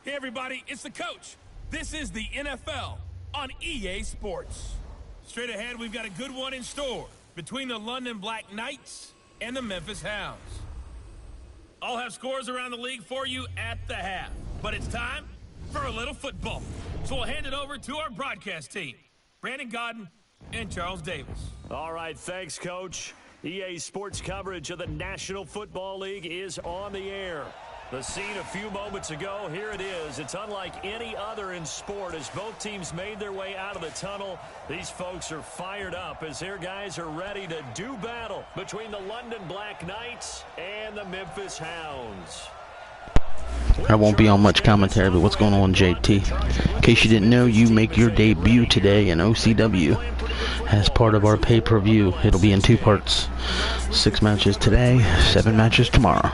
Hey everybody, it's the coach. This is the NFL on EA Sports. Straight ahead, we've got a good one in store between the London Black Knights and the Memphis Hounds. I'll have scores around the league for you at the half, but it's time for a little football. So we'll hand it over to our broadcast team, Brandon Godden and Charles Davis. All right, thanks, Coach. EA Sports coverage of the National Football League is on the air. The scene a few moments ago, here it is. It's unlike any other in sport as both teams made their way out of the tunnel. These folks are fired up as their guys are ready to do battle between the London Black Knights and the Memphis Hounds. I won't be on much commentary, but what's going on, JT? In case you didn't know, you make your debut today in OCW as part of our pay-per-view. It'll be in 2 parts. 6 matches today, 7 matches tomorrow.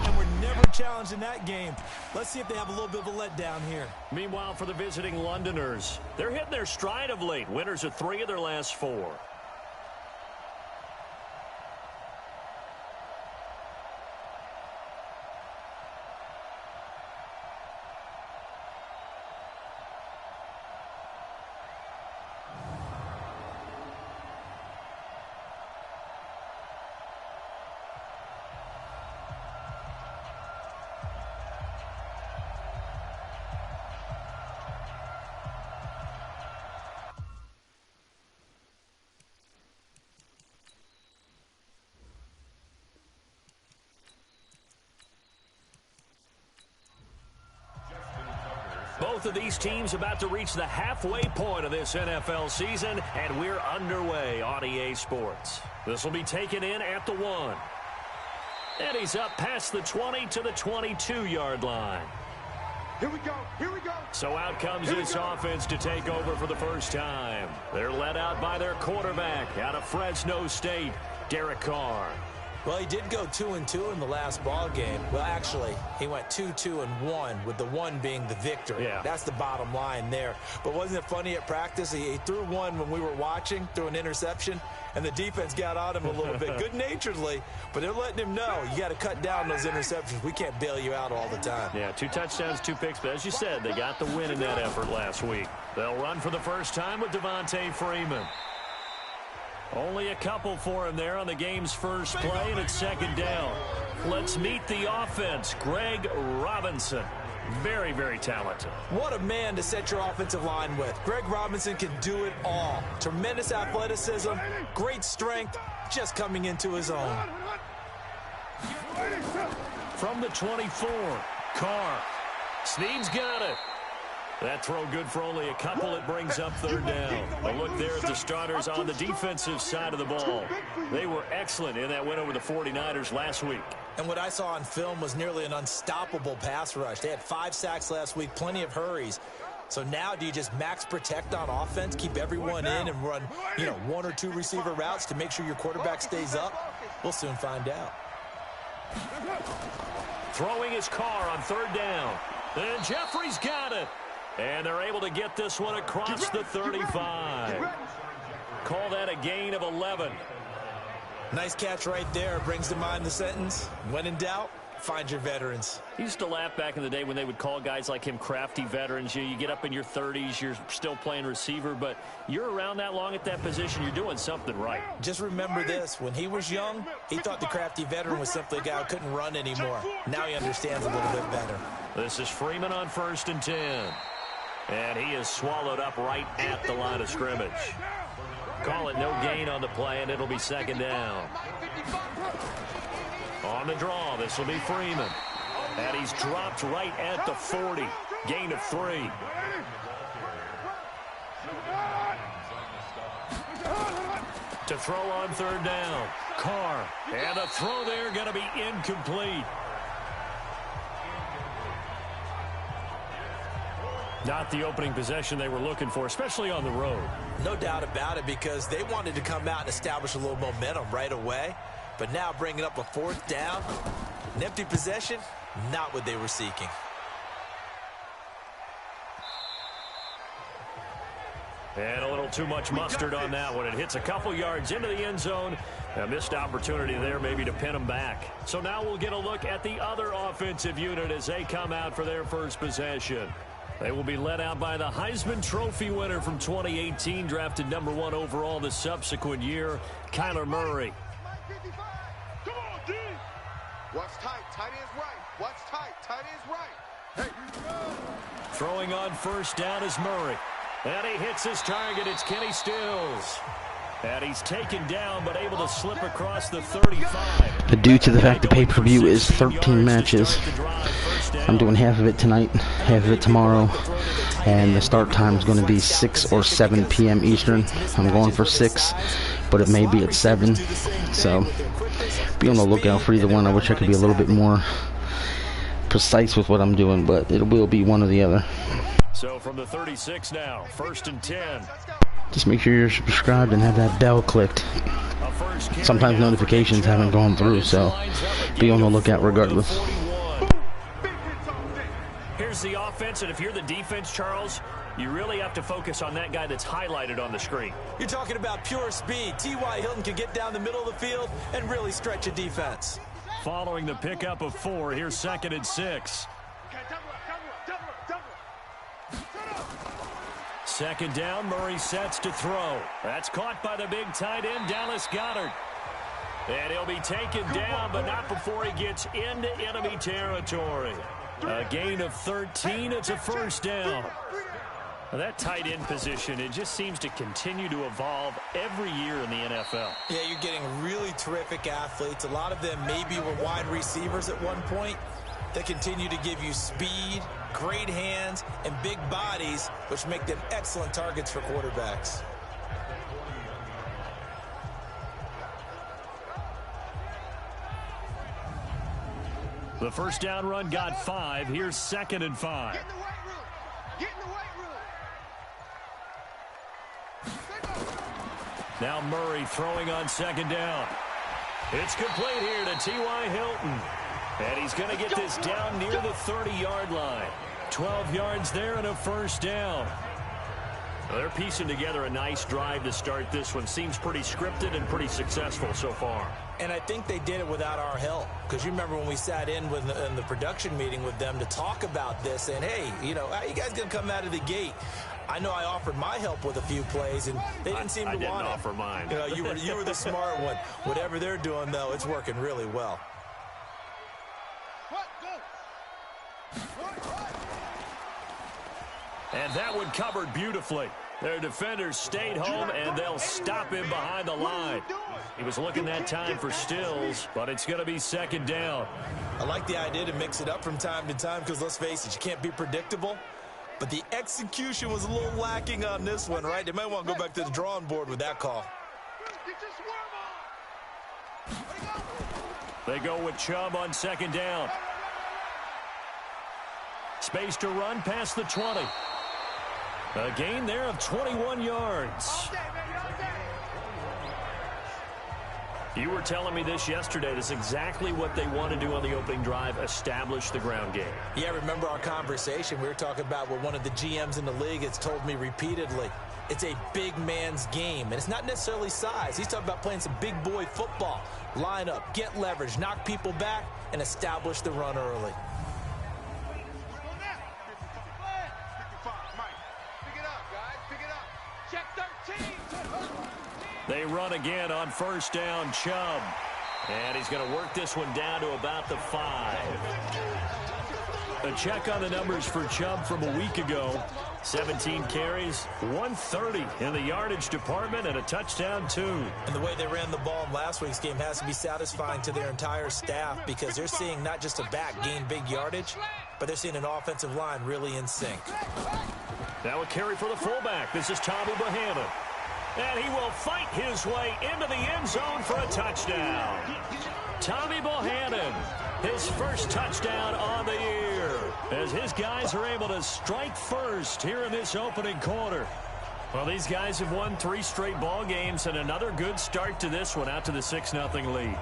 Challenge in that game. Let's see if they have a little bit of a letdown here. Meanwhile, for the visiting Londoners, they're hitting their stride of late. Winners of 3 of their last 4. Both of these teams about to reach the halfway point of this NFL season, and we're underway on EA Sports. This will be taken in at the 1. And he's up past the 20 to the 22-yard line. Here we go, here we go. So out comes this offense to take over for the first time. They're led out by their quarterback out of Fresno State, Derek Carr. Well, he did go 2-2 in the last ball game. Well, actually, he went 2-2-1, with the 1 being the victory. Yeah. That's the bottom line there. But wasn't it funny at practice? He threw one when we were watching, threw an interception, and the defense got on him a little bit, good-naturedly. But they're letting him know, you got to cut down those interceptions. We can't bail you out all the time. Yeah, 2 touchdowns, 2 picks. But as you said, they got the win in that effort last week. They'll run for the first time with Devontae Freeman. Only a couple for him there on the game's first play, and it's 2nd down. Let's meet the offense. Greg Robinson. Very, very talented. What a man to set your offensive line with. Greg Robinson can do it all. Tremendous athleticism, great strength, just coming into his own. From the 24, Carr. Snead's got it. That throw good for only a couple. It brings up 3rd down. A look there at the starters on the defensive side of the ball. They were excellent in that win over the 49ers last week. And what I saw on film was nearly an unstoppable pass rush. They had 5 sacks last week, plenty of hurries. So now do you just max protect on offense, keep everyone in and run, 1 or 2 receiver routes to make sure your quarterback stays up? We'll soon find out. Throwing his Carr on 3rd down. And Jeffrey's got it. And they're able to get this one across the 35. Call that a gain of 11. Nice catch right there. Brings to mind the sentence, when in doubt, find your veterans. He used to laugh back in the day when they would call guys like him crafty veterans. You get up in your 30s, you're still playing receiver, but you're around that long at that position, you're doing something right. Just remember this, when he was young, he thought the crafty veteran was simply a guy who couldn't run anymore. Now he understands a little bit better. This is Freeman on 1st and 10. And he is swallowed up right at the line of scrimmage. Call it no gain on the play, and it'll be 2nd down. On the draw, this will be Freeman. And he's dropped right at the 40. Gain of 3. To throw on 3rd down. Carr. And the throw there going to be incomplete. Not the opening possession they were looking for, especially on the road. No doubt about it, because they wanted to come out and establish a little momentum right away. But now bringing up a 4th down, an empty possession, not what they were seeking. And a little too much mustard on that one. It hits a couple yards into the end zone. A missed opportunity there maybe to pin them back. So now we'll get a look at the other offensive unit as they come out for their first possession. They will be led out by the Heisman Trophy winner from 2018, drafted #1 overall the subsequent year, Kyler Murray. Come on, D. What's tight? Tight ends right. What's tight? Tight ends right. Hey. Throwing on first down is Murray. And he hits his target. It's Kenny Stills. And he's taken down, but able to slip across the 35. Due to the fact the pay-per-view is 13 matches, I'm doing half of it tonight, half of it tomorrow, and the start time is going to be 6 or 7 p.m. Eastern. I'm going for 6, but it may be at 7, so be on the lookout for either one. I wish I could be a little bit more precise with what I'm doing, but it will be one or the other. So from the 36 now, 1st and 10. Just make sure you're subscribed and have that bell clicked. Sometimes notifications haven't gone through, so be on the lookout regardless. Here's the offense, and if you're the defense, Charles, you really have to focus on that guy that's highlighted on the screen. You're talking about pure speed. T.Y. Hilton can get down the middle of the field and really stretch a defense. Following the pickup of 4, here's 2nd and 6. Second down, Murray sets to throw. That's caught by the big tight end, Dallas Goedert. And he'll be taken down, but not before he gets into enemy territory. A gain of 13, it's a first down. Now that tight end position, it just seems to continue to evolve every year in the NFL. Yeah, you're getting really terrific athletes. A lot of them maybe were wide receivers at one point. They continue to give you speed, great hands, and big bodies, which make them excellent targets for quarterbacks. The first down run got 5. Here's 2nd and 5. Get in the weight room. Get in the weight room. Now Murray throwing on 2nd down. It's complete here to T.Y. Hilton. And he's going to get this down near the 30-yard line. 12 yards there and a first down. Well, they're piecing together a nice drive to start this one. Seems pretty scripted and pretty successful so far. And I think they did it without our help. Because you remember when we sat in the production meeting with them to talk about this. And, hey, you know, how you guys going to come out of the gate? I know I offered my help with a few plays, and they didn't seem to want it. I didn't offer mine. You know, you were the smart one. Whatever they're doing, though, it's working really well. And that one covered beautifully. Their defenders stayed home, and they'll stop him behind the line. He was looking that time for Stills, but it's going to be 2nd down. I like the idea to mix it up from time to time because, let's face it, you can't be predictable. But the execution was a little lacking on this one, right? They might want to go back to the drawing board with that call. They go with Chubb on 2nd down. Space to run past the 20. A gain there of 21 yards. You were telling me this yesterday. This is exactly what they want to do on the opening drive, establish the ground game. Yeah, remember our conversation? We were talking about what one of the GMs in the league has told me repeatedly. It's a big man's game, and it's not necessarily size. He's talking about playing some big boy football. Line up, get leverage, knock people back, and establish the run early. They run again on first down, Chubb. And he's going to work this one down to about the 5. A check on the numbers for Chubb from a week ago. 17 carries, 130 in the yardage department, and a touchdown, 2. And the way they ran the ball in last week's game has to be satisfying to their entire staff because they're seeing not just a back gain big yardage, but they're seeing an offensive line really in sync. Now a carry for the fullback. This is Tommy Bohannon. And he will fight his way into the end zone for a touchdown. Tommy Bohannon, his first touchdown on the year, as his guys are able to strike first here in this opening quarter. Well, these guys have won 3 straight ball games, and another good start to this one, out to the 6-0 lead.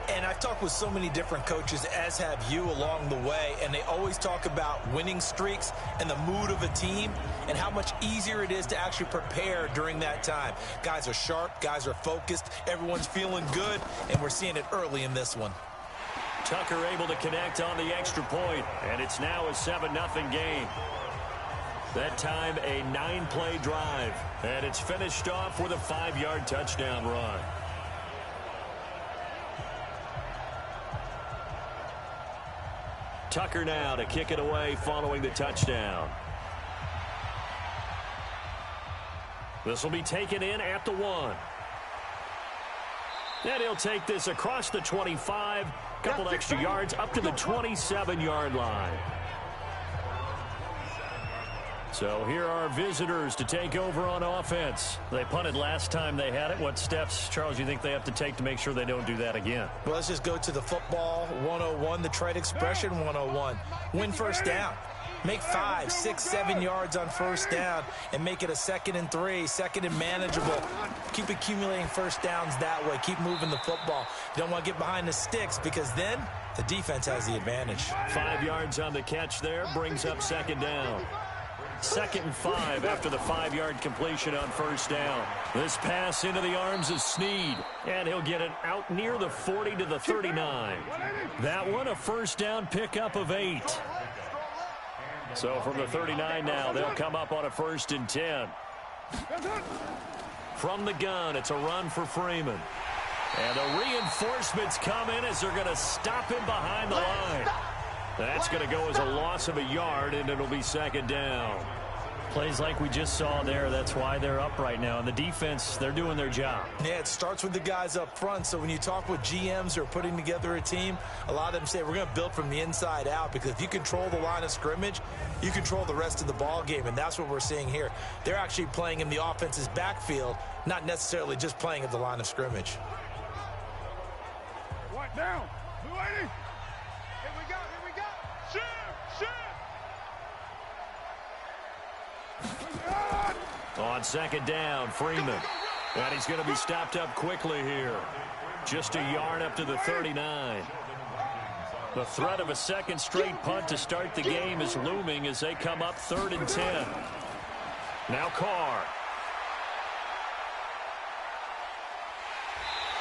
And I've talked with so many different coaches, as have you, along the way, and they always talk about winning streaks and the mood of a team and how much easier it is to actually prepare during that time. Guys are sharp, guys are focused, everyone's feeling good, and we're seeing it early in this one. Tucker able to connect on the extra point, and it's now a 7-0 game. That time, a 9-play drive. And it's finished off with a 5-yard touchdown run. Tucker now to kick it away following the touchdown. This will be taken in at the 1. And he'll take this across the 25. Couple extra yards up to the 27-yard line. So here are visitors to take over on offense. They punted last time they had it. What steps, Charles, you think they have to take to make sure they don't do that again? Well, let's just go to the football 101, the trade expression 101. Win first down. Make 5, 6, 7 yards on first down and make it a 2nd and 3, 2nd and manageable. Keep accumulating first downs that way. Keep moving the football. You don't want to get behind the sticks because then the defense has the advantage. 5 yards on the catch there brings up 2nd down. 2nd and 5 after the 5-yard completion on first down. This pass into the arms of Snead, and he'll get it out near the 40 to the 39. That one a first down pickup of 8. So from the 39 now, they'll come up on a 1st and 10. From the gun, it's a run for Freeman. And the reinforcements come in as they're going to stop him behind the line. That's going to go as a loss of a yard, and it'll be 2nd down. Plays like we just saw there, that's why they're up right now. And the defense, they're doing their job. Yeah, it starts with the guys up front. So when you talk with GMs who are putting together a team, a lot of them say we're going to build from the inside out, because if you control the line of scrimmage, you control the rest of the ball game, and that's what we're seeing here. They're actually playing in the offense's backfield, not necessarily just playing at the line of scrimmage. What now? 280. Here we go. Shoot. On 2nd down, Freeman. And he's going to be stopped up quickly here. Just a yard up to the 39. The threat of a 2nd straight punt to start the game is looming as they come up 3rd and 10. Now Carr.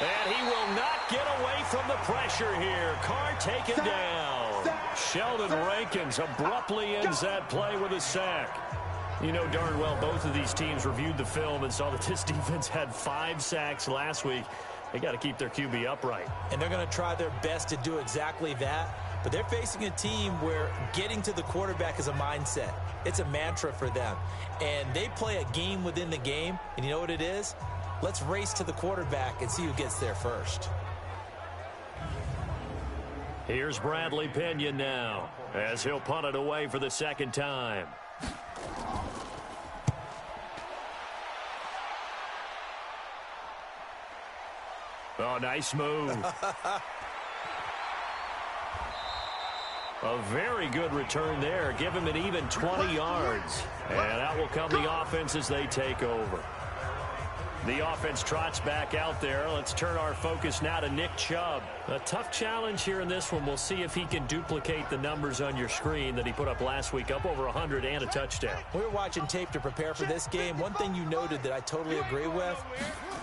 And he will not get away from the pressure here. Carr taken down. Sheldon Rankins abruptly ends that play with a sack. You know darn well both of these teams reviewed the film and saw that this defense had 5 sacks last week. They got to keep their QB upright. And they're going to try their best to do exactly that. But they're facing a team where getting to the quarterback is a mindset. It's a mantra for them. And they play a game within the game. And you know what it is? Let's race to the quarterback and see who gets there first. Here's Bradley Pinion now as he'll punt it away for the 2nd time. Oh, nice move. A very good return there. Give him an even 20 yards. And out will come the offense as they take over. The offense trots back out there. Let's turn our focus now to Nick Chubb. A tough challenge here in this one. We'll see if he can duplicate the numbers on your screen that he put up last week, up over 100 and a touchdown. We were watching tape to prepare for this game. One thing you noted that I totally agree with,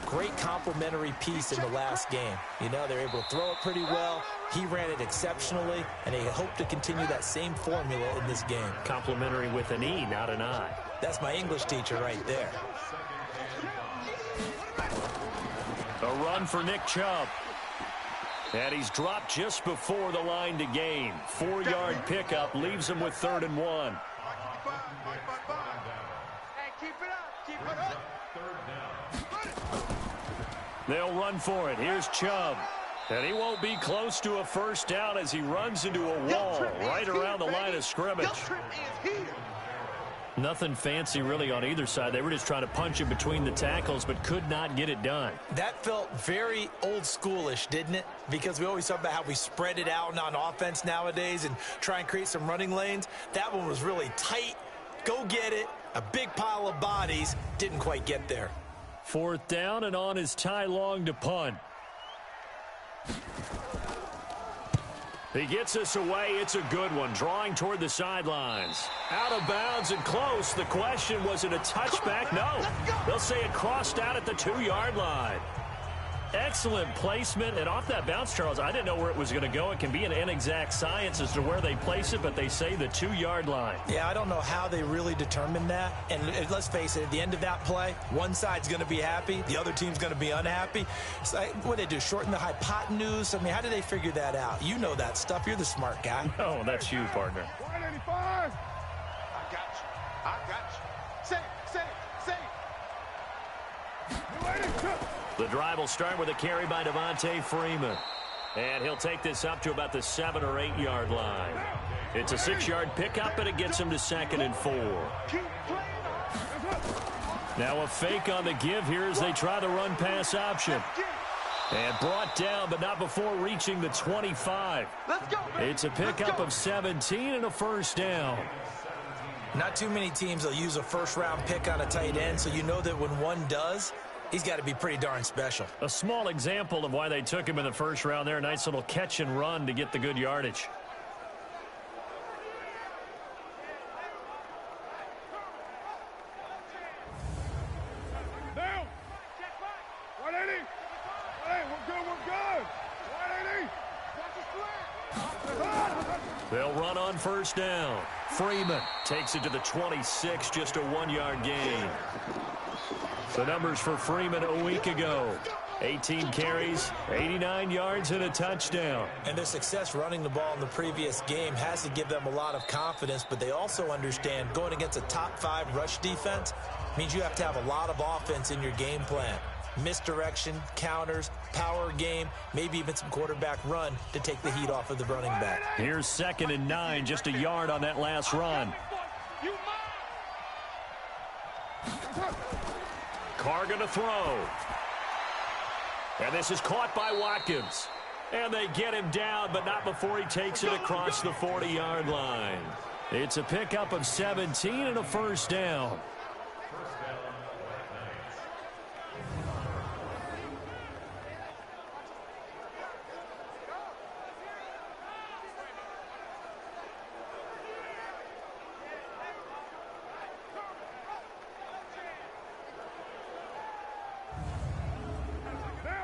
great complimentary piece in the last game. You know, they're able to throw it pretty well. He ran it exceptionally, and they hope to continue that same formula in this game. Complimentary with an E, not an I. That's my English teacher right there. A run for Nick Chubb. And he's dropped just before the line to gain. 4-yard pickup leaves him with 3rd and 1. Hey, keep it up. They'll run for it. Here's Chubb. And he won't be close to a first down as he runs into a wall right around the line of scrimmage. Nothing fancy really on either side. They were just trying to punch it between the tackles, but could not get it done. That felt very old schoolish, didn't it? Because we always talk about how we spread it out on offense nowadays and try and create some running lanes. That one was really tight. Go get it. A big pile of bodies. Didn't quite get there. 4th down, and on is Ty Long to punt. He gets us away. It's a good one. Drawing toward the sidelines. Out of bounds and close. The question, was it a touchback? No. They'll say it crossed out at the 2-yard line. Excellent placement, and off that bounce, Charles, I didn't know where it was going to go. It can be an inexact science as to where they place it, but they say the 2-yard line. Yeah, I don't know how they really determined that. And let's face it, at the end of that play, one side's going to be happy, the other team's going to be unhappy. It's like, what do they do, shorten the hypotenuse? I mean, how do they figure that out? You know that stuff. You're the smart guy. Oh, that's you, partner. 185. I got you. I got you. Say it. The drive will start with a carry by Devontae Freeman. And he'll take this up to about the 7- or 8-yard line. It's a 6-yard pickup, and it gets him to 2nd and 4. Now a fake on the give here as they try the run-pass option. And brought down, but not before reaching the 25. It's a pickup of 17 and a first down. Not too many teams will use a first-round pick on a tight end, so you know that when one does, he's got to be pretty darn special. A small example of why they took him in the first round there. A nice little catch and run to get the good yardage. Down. 180. Hey, we're good. 180. They'll run on first down. Freeman takes it to the 26, just a 1-yard gain. The numbers for Freeman a week ago: 18 carries, 89 yards, and a touchdown. And their success running the ball in the previous game has to give them a lot of confidence, but they also understand going against a top-5 rush defense means you have to have a lot of offense in your game plan. Misdirection, counters, power game, maybe even some quarterback run to take the heat off of the running back. Here's 2nd and 9, just a yard on that last run. Carr going to throw. And this is caught by Watkins. And they get him down, but not before he takes it across the 40-yard line. It's a pickup of 17 and a first down.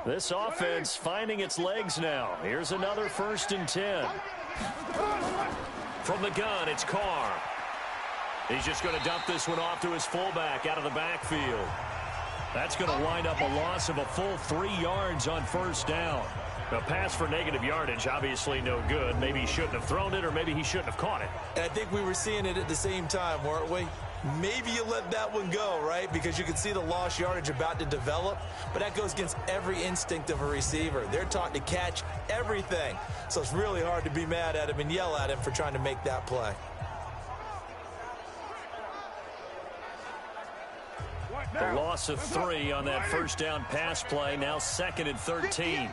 This offense finding its legs now. Here's another 1st and 10. From the gun, it's Carr. He's just going to dump this one off to his fullback out of the backfield. That's going to wind up a loss of a full 3 yards on first down. A pass for negative yardage, obviously no good. Maybe he shouldn't have thrown it, or maybe he shouldn't have caught it. And I think we were seeing it at the same time, weren't we? Maybe you let that one go, right? Because you can see the lost yardage about to develop, but that goes against every instinct of a receiver. They're taught to catch everything. So it's really hard to be mad at him and yell at him for trying to make that play. The loss of 3 on that first down pass play. Now 2nd and 13.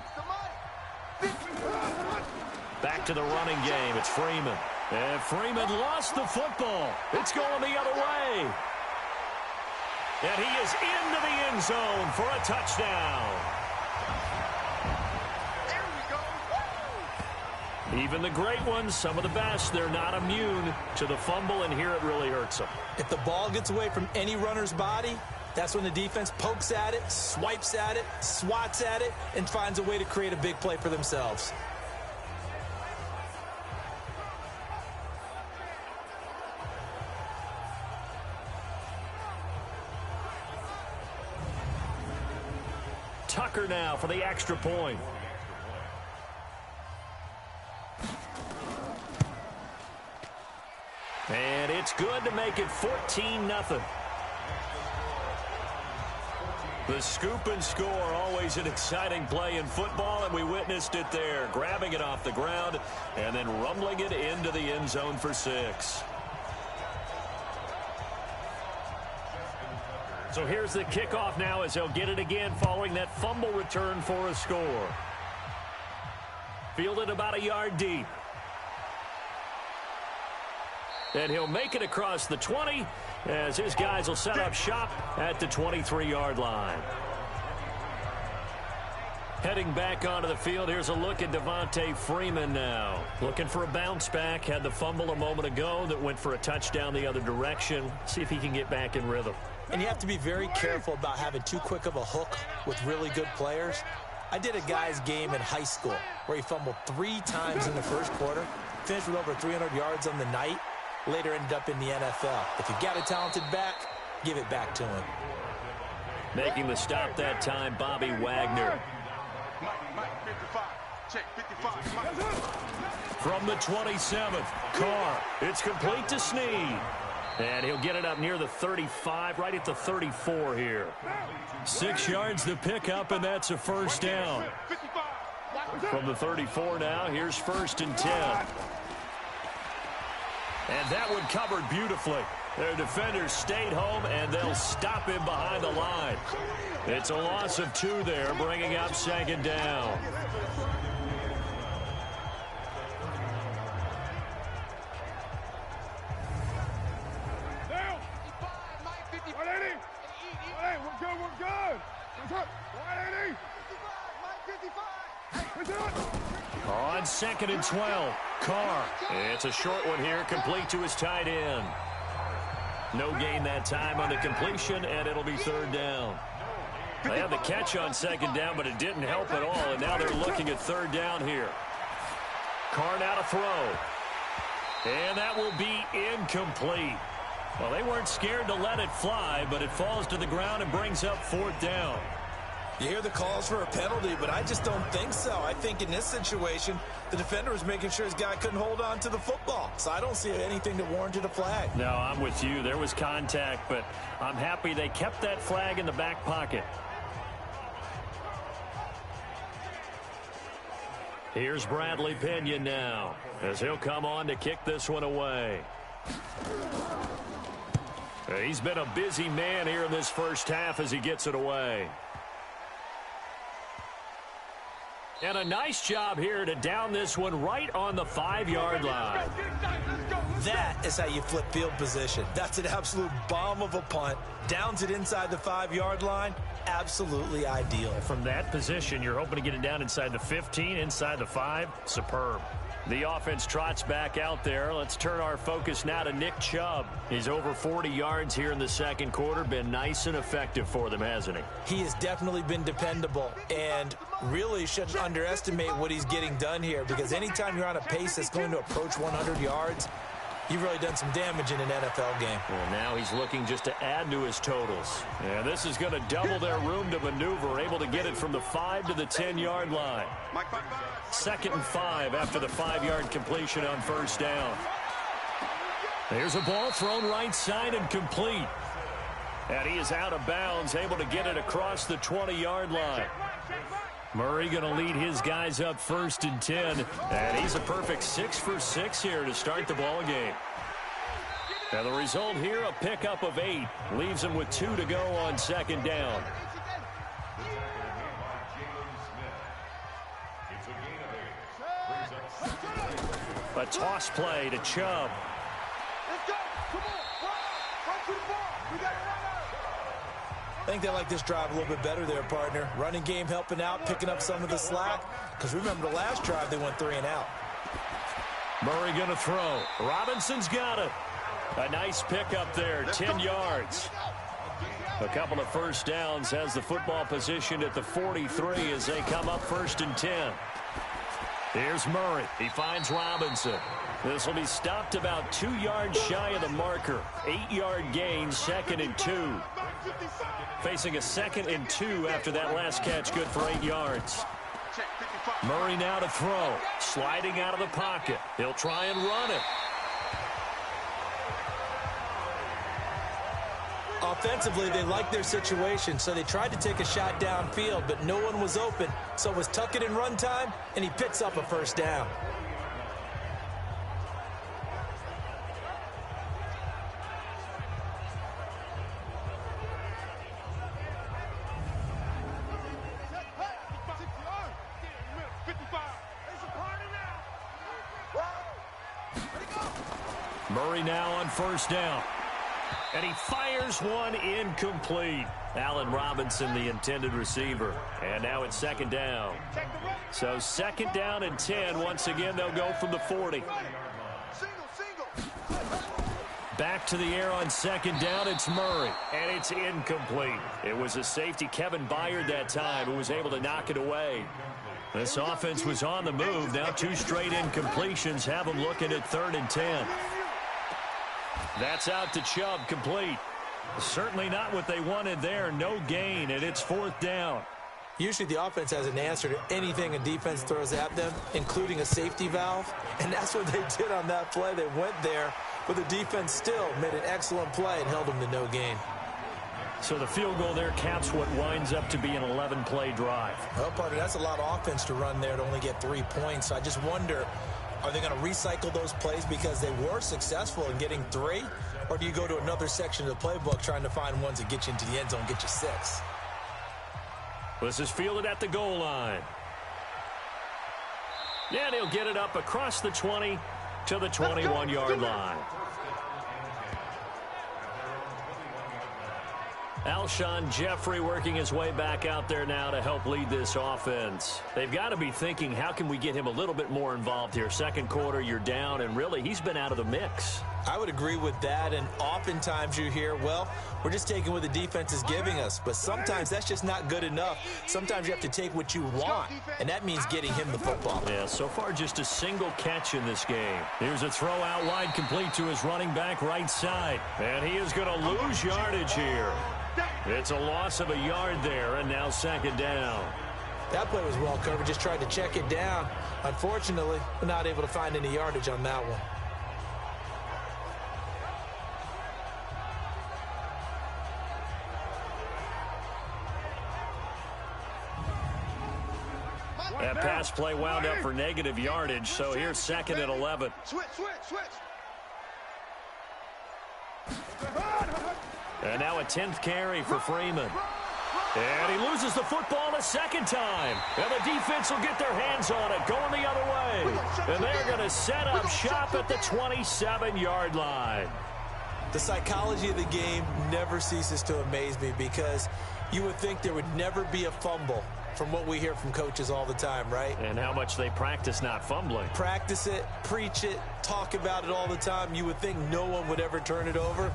Back to the running game. It's Freeman. And Freeman lost the football. It's going the other way. And he is into the end zone for a touchdown. Even the great ones, some of the best, they're not immune to the fumble, and here it really hurts them. If the ball gets away from any runner's body, that's when the defense pokes at it, swipes at it, swats at it, and finds a way to create a big play for themselves. Tucker now for the extra point. And it's good to make it 14-0. The scoop and score, always an exciting play in football, and we witnessed it there, grabbing it off the ground and then rumbling it into the end zone for 6. So here's the kickoff now as they'll get it again following that fumble return for a score. Fielded about a yard deep. And he'll make it across the 20 as his guys will set up shop at the 23-yard line. Heading back onto the field, here's a look at Devontae Freeman now. Looking for a bounce back. Had the fumble a moment ago that went for a touchdown the other direction. See if he can get back in rhythm. And you have to be very careful about having too quick of a hook with really good players. I did a guy's game in high school where he fumbled 3 times in the first quarter, finished with over 300 yards on the night, later ended up in the NFL. If you've got a talented back, give it back to him. Making the stop that time, Bobby Wagner. Mike, 55. Check, 55. From the 27th, Carr. It's complete to Snead. And he'll get it up near the 35, right at the 34 here. 6 yards to pick up, and that's a first down. From the 34 now, here's 1st and 10. And that one covered beautifully. Their defenders stayed home, and they'll stop him behind the line. It's a loss of 2 there, bringing up 2nd down. On 2nd and 12, Carr. It's a short one here, complete to his tight end. No gain that time on the completion, and it'll be 3rd down. They had the catch on 2nd down, but it didn't help at all, and now they're looking at 3rd down here. Carr now to throw. And that will be incomplete. Well, they weren't scared to let it fly, but it falls to the ground and brings up 4th down. You hear the calls for a penalty, but I just don't think so. I think in this situation, the defender was making sure his guy couldn't hold on to the football. So I don't see anything that warranted a flag. No, I'm with you. There was contact, but I'm happy they kept that flag in the back pocket. Here's Bradley Pinion now, as he'll come on to kick this one away. He's been a busy man here in this first half as he gets it away. And a nice job here to down this one right on the 5-yard line. That is how you flip field position. That's an absolute bomb of a punt. Downs it inside the 5-yard line. Absolutely ideal. From that position, you're hoping to get it down inside the 15, inside the 5. Superb. The offense trots back out there. Let's turn our focus now to Nick Chubb. He's over 40 yards here in the second quarter. Been nice and effective for them, hasn't he? He has definitely been dependable, and really shouldn't underestimate what he's getting done here, because anytime you're on a pace that's going to approach 100 yards, you've really done some damage in an NFL game. Well, now he's looking just to add to his totals. And this is going to double their room to maneuver, able to get it from the 5 to the 10-yard line. 2nd and 5 after the 5-yard completion on 1st down. There's a ball thrown right side and complete. And he is out of bounds, able to get it across the 20-yard line. Murray going to lead his guys up 1st and 10. And he's a perfect 6 for 6 here to start the ball game. And the result here, a pickup of 8. Leaves him with 2 to go on 2nd down. A toss play to Chubb. Let's go. Come on. Run to the ball. We got to run out. I think they like this drive a little bit better there, partner. Running game helping out, picking up some of the slack. Because remember the last drive, they went 3 and out. Murray going to throw. Robinson's got it. A nice pickup there, 10 yards. A couple of first downs, has the football positioned at the 43 as they come up 1st and 10. Here's Murray. He finds Robinson. This will be stopped about 2 yards shy of the marker. 8-yard gain, 2nd and 2. Facing a 2nd and 2 after that last catch, good for 8 yards. Murray now to throw. Sliding out of the pocket. He'll try and run it. Offensively, they liked their situation, so they tried to take a shot downfield, but no one was open. So it was tuck it in run time, and he picks up a 1st down. Murray now on 1st down. And he fires one incomplete. Allen Robinson, the intended receiver. And now it's 2nd down. So 2nd down and 10. Once again, they'll go from the 40. back to the air on second down. It's Murray, and it's incomplete. It was a safety, Kevin Byard, that time, who was able to knock it away. This offense was on the move. Now 2 straight incompletions have them looking at 3rd and 10. That's out to Chubb, complete. Certainly not what they wanted there. No gain, and it's 4th down. Usually the offense has an answer to anything a defense throws at them, including a safety valve. And that's what they did on that play. They went there, but the defense still made an excellent play and held them to no gain. So the field goal there caps what winds up to be an 11-play drive. Well, partner, that's a lot of offense to run there to only get 3 points. So I just wonder, are they going to recycle those plays because they were successful in getting 3? Or do you go to another section of the playbook trying to find ones that get you into the end zone, get you 6? This is fielded at the goal line. And he'll get it up across the 20 to the 21-yard line. Alshon Jeffrey working his way back out there now to help lead this offense. They've got to be thinking, how can we get him a little bit more involved here? Second quarter, you're down, and really, he's been out of the mix. I would agree with that, and oftentimes you hear, well, we're just taking what the defense is giving us, but sometimes that's just not good enough. Sometimes you have to take what you want, and that means getting him the football. Yeah, so far just a single catch in this game. Here's a throw out wide, complete to his running back right side, and he is going to lose yardage here. It's a loss of a yard there, and now 2nd down. That play was well covered, just tried to check it down. Unfortunately, we're not able to find any yardage on that one. That pass play wound up for negative yardage, so here's 2nd and 11. Switch. And now a 10th carry for Freeman. And he loses the football a second time. And the defense will get their hands on it, going the other way. And they're going to set up shop at the 27-yard line. The psychology of the game never ceases to amaze me because you would think there would never be a fumble from what we hear from coaches all the time, right? And how much they practice not fumbling. Practice it, preach it, talk about it all the time. You would think no one would ever turn it over.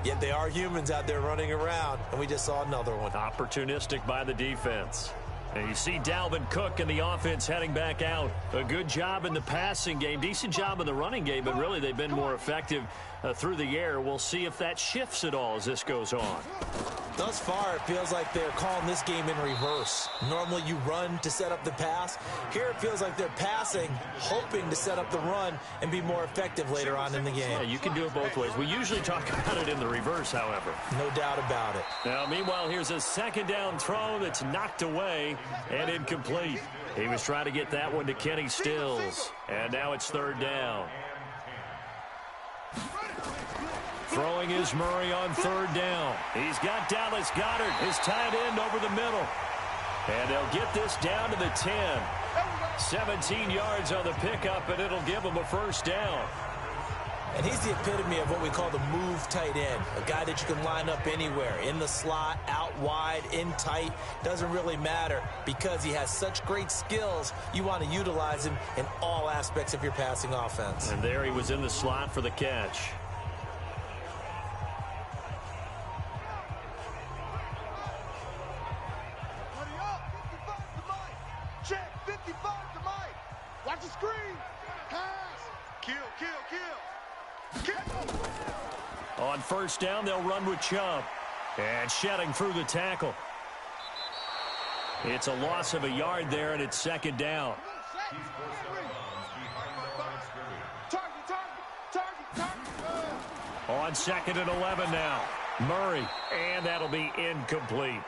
Yet they are humans out there running around, and we just saw another one. Opportunistic by the defense. And you see Dalvin Cook and the offense heading back out. A good job in the passing game, decent job in the running game, but really they've been more effective through the air. We'll see if that shifts at all as this goes on. Thus far, it feels like they're calling this game in reverse. Normally you run to set up the pass. Here it feels like they're passing, hoping to set up the run and be more effective later on in the game. Yeah, you can do it both ways. We usually talk about it in the reverse, however. No doubt about it. Now, meanwhile, here's a 2nd down throw that's knocked away and incomplete. He was trying to get that one to Kenny Stills. And now it's 3rd down. Throwing is Murray on 3rd down. He's got Dallas Goedert, his tight end, over the middle. And they'll get this down to the 10. 17 yards on the pickup, and it'll give them a 1st down. And he's the epitome of what we call the move tight end. A guy that you can line up anywhere, in the slot, out wide, in tight. Doesn't really matter because he has such great skills. You want to utilize him in all aspects of your passing offense. And there he was in the slot for the catch. Check, 55 to Mike. Watch the screen. Pass. Kill. On 1st down, they'll run with Chubb. And shedding through the tackle. It's a loss of a yard there, and it's 2nd down. On 2nd and 11 now. Murray, and that'll be incomplete.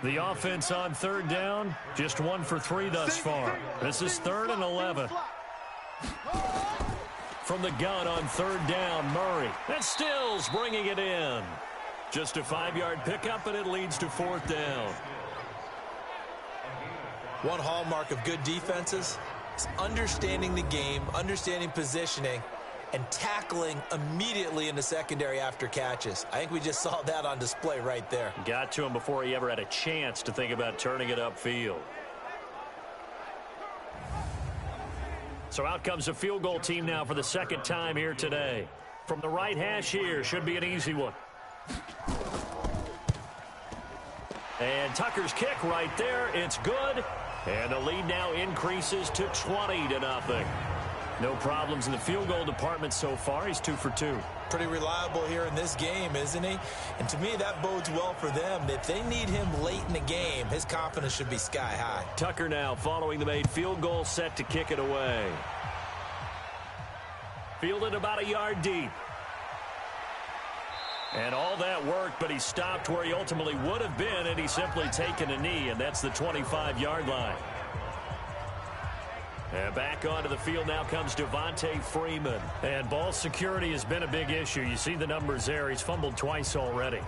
The offense on 3rd down, just 1 for 3 thus far. This is 3rd and 11. From the gun on 3rd down, Murray. And Stills bringing it in. Just a 5-yard pickup, and it leads to 4th down. One hallmark of good defenses is understanding the game, understanding positioning, and tackling immediately in the secondary after catches. I think we just saw that on display right there. Got to him before he ever had a chance to think about turning it upfield. So out comes the field goal team now for the second time here today. From the right hash here, should be an easy one. And Tucker's kick right there. It's good. And the lead now increases to 20-0. No problems in the field goal department so far. He's 2 for 2. Pretty reliable here in this game, isn't he? And to me, that bodes well for them. If they need him late in the game, his confidence should be sky high. Tucker now following the made field goal, set to kick it away. Fielded about a yard deep. And all that work, but he stopped where he ultimately would have been, and he's simply taken a knee, and that's the 25-yard line. And back onto the field now comes Devontae Freeman. And ball security has been a big issue. You see the numbers there. He's fumbled twice already.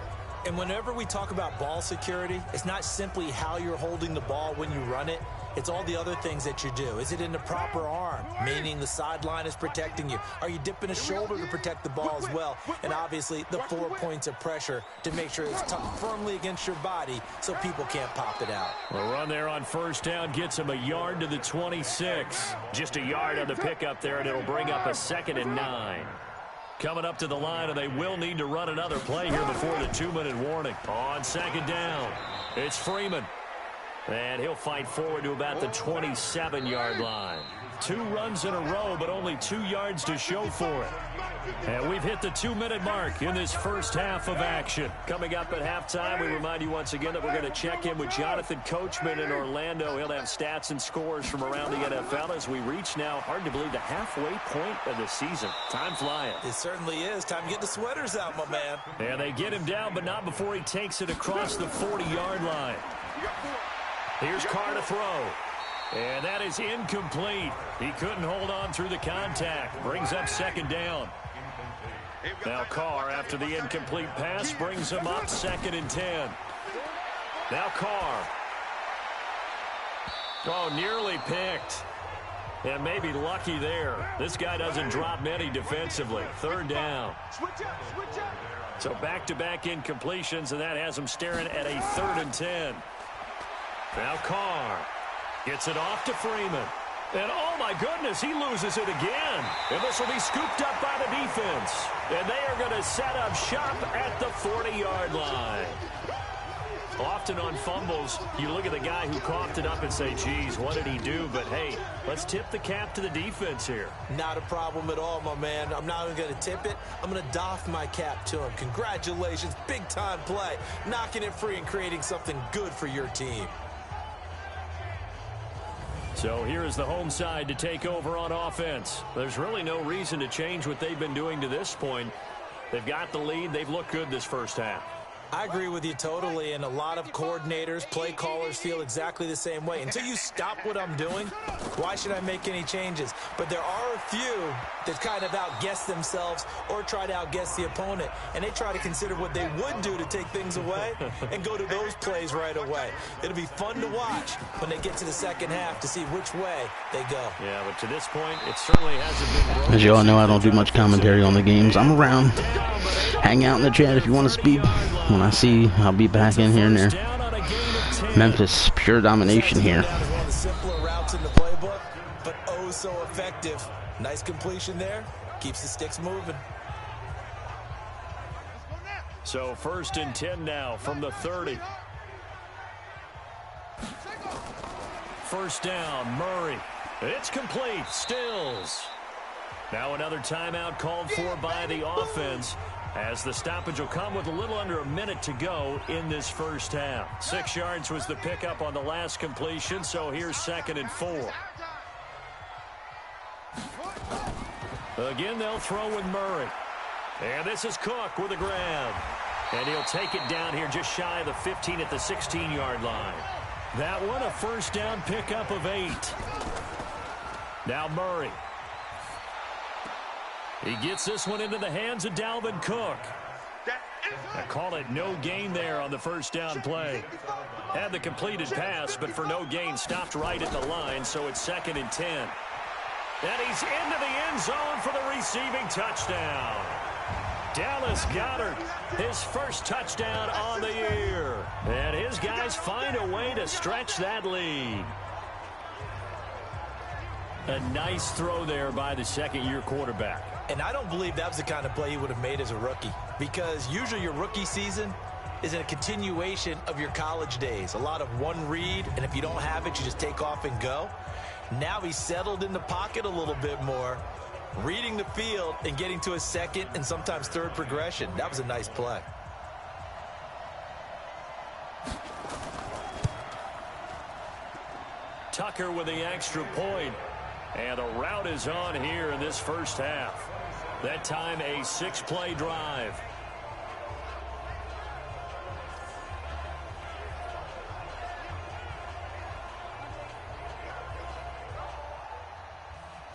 And whenever we talk about ball security, it's not simply how you're holding the ball when you run it. It's all the other things that you do. Is it in the proper arm, meaning the sideline is protecting you? Are you dipping a shoulder to protect the ball as well? And obviously the 4 points of pressure to make sure it's tucked firmly against your body so people can't pop it out. A run there on first down gets him a yard to the 26. Just a yard on the pickup there, and it'll bring up a 2nd and 9. Coming up to the line, and they will need to run another play here before the 2-minute warning. On 2nd down, it's Freeman. And he'll fight forward to about the 27-yard line. 2 runs in a row, but only 2 yards to show for it. And we've hit the 2-minute mark in this first half of action. Coming up at halftime, we remind you once again that we're going to check in with Jonathan Coachman in Orlando. He'll have stats and scores from around the NFL as we reach now, hard to believe, the halfway point of the season. Time flying. It certainly is. Time to get the sweaters out, my man. And they get him down, but not before he takes it across the 40-yard line. Here's Carr to throw. And that is incomplete. He couldn't hold on through the contact. Brings up 2nd down. Now Carr, after the incomplete pass, brings him up 2nd and 10. Now Carr. Oh, nearly picked. And maybe lucky there. This guy doesn't drop many defensively. 3rd down. So back-to-back incompletions, and that has him staring at a 3rd and 10. Now Carr gets it off to Freeman. And oh my goodness, he loses it again. And this will be scooped up by the defense. And they are going to set up shop at the 40-yard line. Often on fumbles, you look at the guy who coughed it up and say, geez, what did he do? But hey, let's tip the cap to the defense here. Not a problem at all, my man. I'm not even going to tip it. I'm going to doff my cap to him. Congratulations, big-time play. Knocking it free and creating something good for your team. So here is the home side to take over on offense. There's really no reason to change what they've been doing to this point. They've got the lead. They've looked good this first half. I agree with you totally, and a lot of coordinators, play callers feel exactly the same way. Until you stop what I'm doing, why should I make any changes? But there are a few that kind of outguess themselves or try to outguess the opponent, and they try to consider what they would do to take things away and go to those plays right away. It'll be fun to watch when they get to the second half to see which way they go. Yeah, but to this point, it certainly hasn't been broken. As you all know, I don't do much commentary on the games. I'm around. Hang out in the chat if you want to speak. When I see, I'll be back in here and there. Memphis, pure domination here. One of the simpler routes in the playbook, but oh so effective. Nice completion there. Keeps the sticks moving. So 1st and 10 now from the 30. 1st down, Murray. It's complete. Stills. Now another timeout called for by the offense, as the stoppage will come with a little under a minute to go in this first half. 6 yards was the pickup on the last completion, so here's 2nd and 4. Again, they'll throw with Murray. And this is Cook with a grab. And he'll take it down here just shy of the 15 at the 16-yard line. That one, a 1st down pickup of 8. Now Murray. He gets this one into the hands of Dalvin Cook. I call it no gain there on the 1st down play. Had the completed pass, but for no gain, stopped right at the line, so it's 2nd and 10. And he's into the end zone for the receiving touchdown. Dallas Goedert, his first touchdown on the year. And his guys find a way to stretch that lead. A nice throw there by the second-year quarterback. And I don't believe that was the kind of play he would have made as a rookie, because usually your rookie season is a continuation of your college days. A lot of one read, and if you don't have it, you just take off and go. Now he's settled in the pocket a little bit more, reading the field and getting to a second and sometimes third progression. That was a nice play. Tucker with the extra point. And the route is on here in this first half. That time a 6-play drive.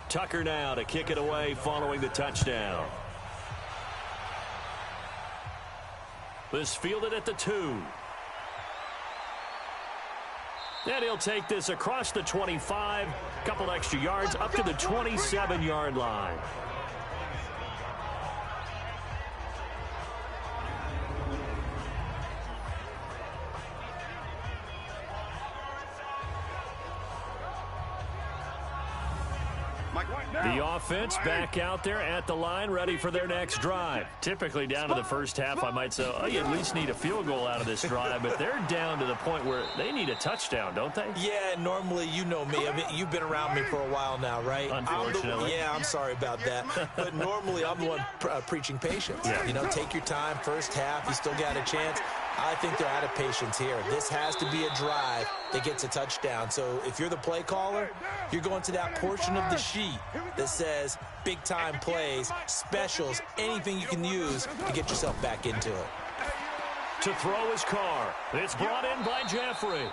Tucker now to kick it away following the touchdown. This fielded at the 2. And he'll take this across the 25, couple extra yards up to the 27-yard line. The offense back out there at the line, ready for their next drive. Typically down to the first half, I might say, oh, you at least need a field goal out of this drive, but they're down to the point where they need a touchdown, don't they? Yeah, normally, you know me. I mean, you've been around me for a while now, right? Unfortunately. I'm sorry about that. But normally, I'm the one preaching patience. Yeah. You know, take your time, first half, you still got a chance. I think they're out of patience here. This has to be a drive that gets a touchdown. So if you're the play caller, you're going to that portion of the sheet that says big-time plays, specials, anything you can use to get yourself back into it. To throw his car. It's brought in by Jeffrey.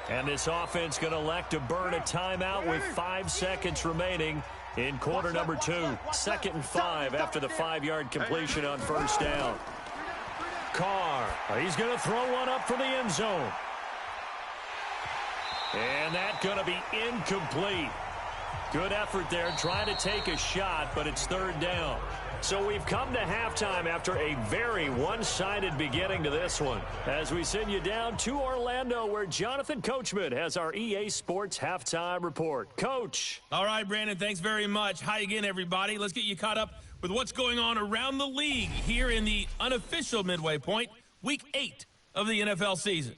And this offense going to elect to burn a timeout with 5 seconds remaining in quarter number 2. 2nd and 5 after the 5-yard completion on first down. Carr, he's going to throw one up for the end zone. And that's going to be incomplete. Good effort there, trying to take a shot, but it's 3rd down. So we've come to halftime after a very one-sided beginning to this one. As we send you down to Orlando, where Jonathan Coachman has our EA Sports halftime report. Coach. All right, Brandon, thanks very much. Hi again, everybody. Let's get you caught up with what's going on around the league here in the unofficial midway point, week 8 of the NFL season.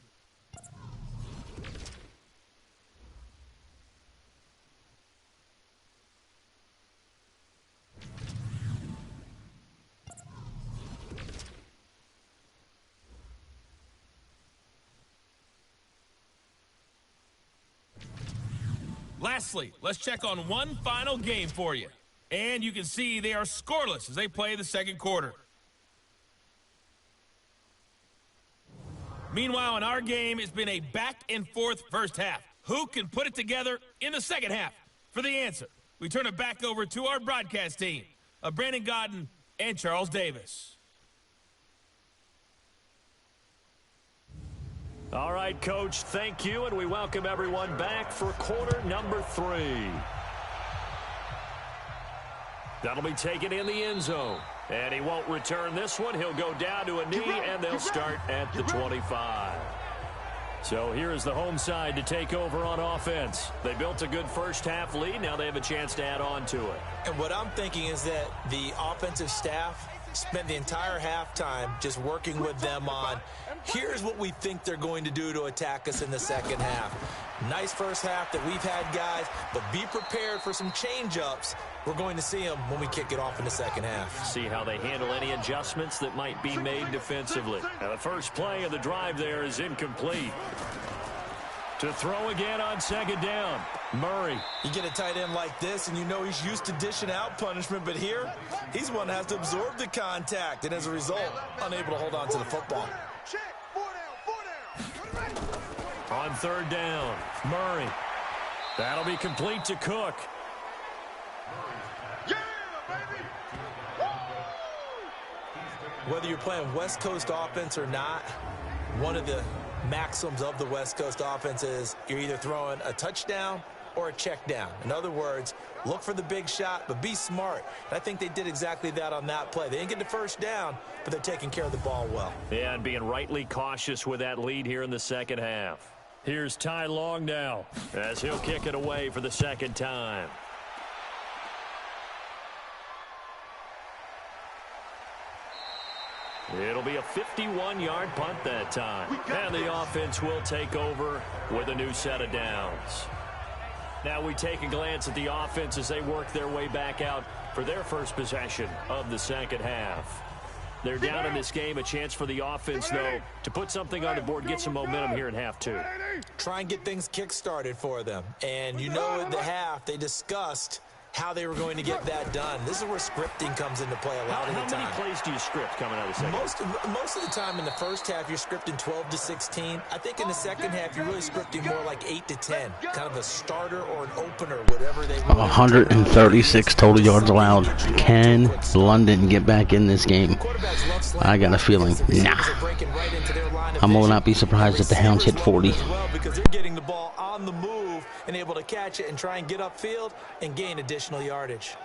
Lastly, let's check on one final game for you. And you can see they are scoreless as they play the second quarter. Meanwhile, in our game, it's been a back-and-forth first half. Who can put it together in the second half? For the answer, we turn it back over to our broadcast team of Brandon Godden and Charles Davis. All right, Coach, thank you, and we welcome everyone back for quarter number 3. That'll be taken in the end zone. And he won't return this one. He'll go down to a knee, and they'll start at the 25. So here is the home side to take over on offense. They built a good first half lead. Now they have a chance to add on to it. And what I'm thinking is that the offensive staff spent the entire halftime just working with them on, here's what we think they're going to do to attack us in the second half. Nice first half that we've had, guys, but be prepared for some change-ups. We're going to see them when we kick it off in the second half. See how they handle any adjustments that might be made defensively. Now the first play of the drive there is incomplete. To throw again on second down, Murray. You get a tight end like this, and you know he's used to dishing out punishment, but here, he's one that has to absorb the contact, and as a result, unable to hold on to the football. On third down, Murray. That'll be complete to Cook. Yeah, baby! Whether you're playing West Coast offense or not, one of the maxims of the West Coast offense is you're either throwing a touchdown or a check down. In other words, look for the big shot, but be smart. And I think they did exactly that on that play. They didn't get the first down, but they're taking care of the ball well. Yeah, and being rightly cautious with that lead here in the second half. Here's Ty Long now as he'll kick it away for the second time. It'll be a 51-yard punt that time. And the offense will take over with a new set of downs. Now we take a glance at the offense as they work their way back out for their first possession of the second half. They're down in this game. A chance for the offense, though, to put something on the board, get some momentum here in half two. Try and get things kick-started for them. And you know at the half they discussed how they were going to get that done. This is where scripting comes into play a lot of the time. How many plays do you script coming out of the second? Most of the time in the first half, you're scripting 12 to 16. I think in the second half, you're really scripting more like 8 to 10. Kind of a starter or an opener, whatever they want. 136 total yards allowed. Can London get back in this game? I got a feeling. Nah. I will not be surprised if the Hounds hit 40. Because they're getting the ball on the move and able to catch it and try and get upfield and gain additional yardage.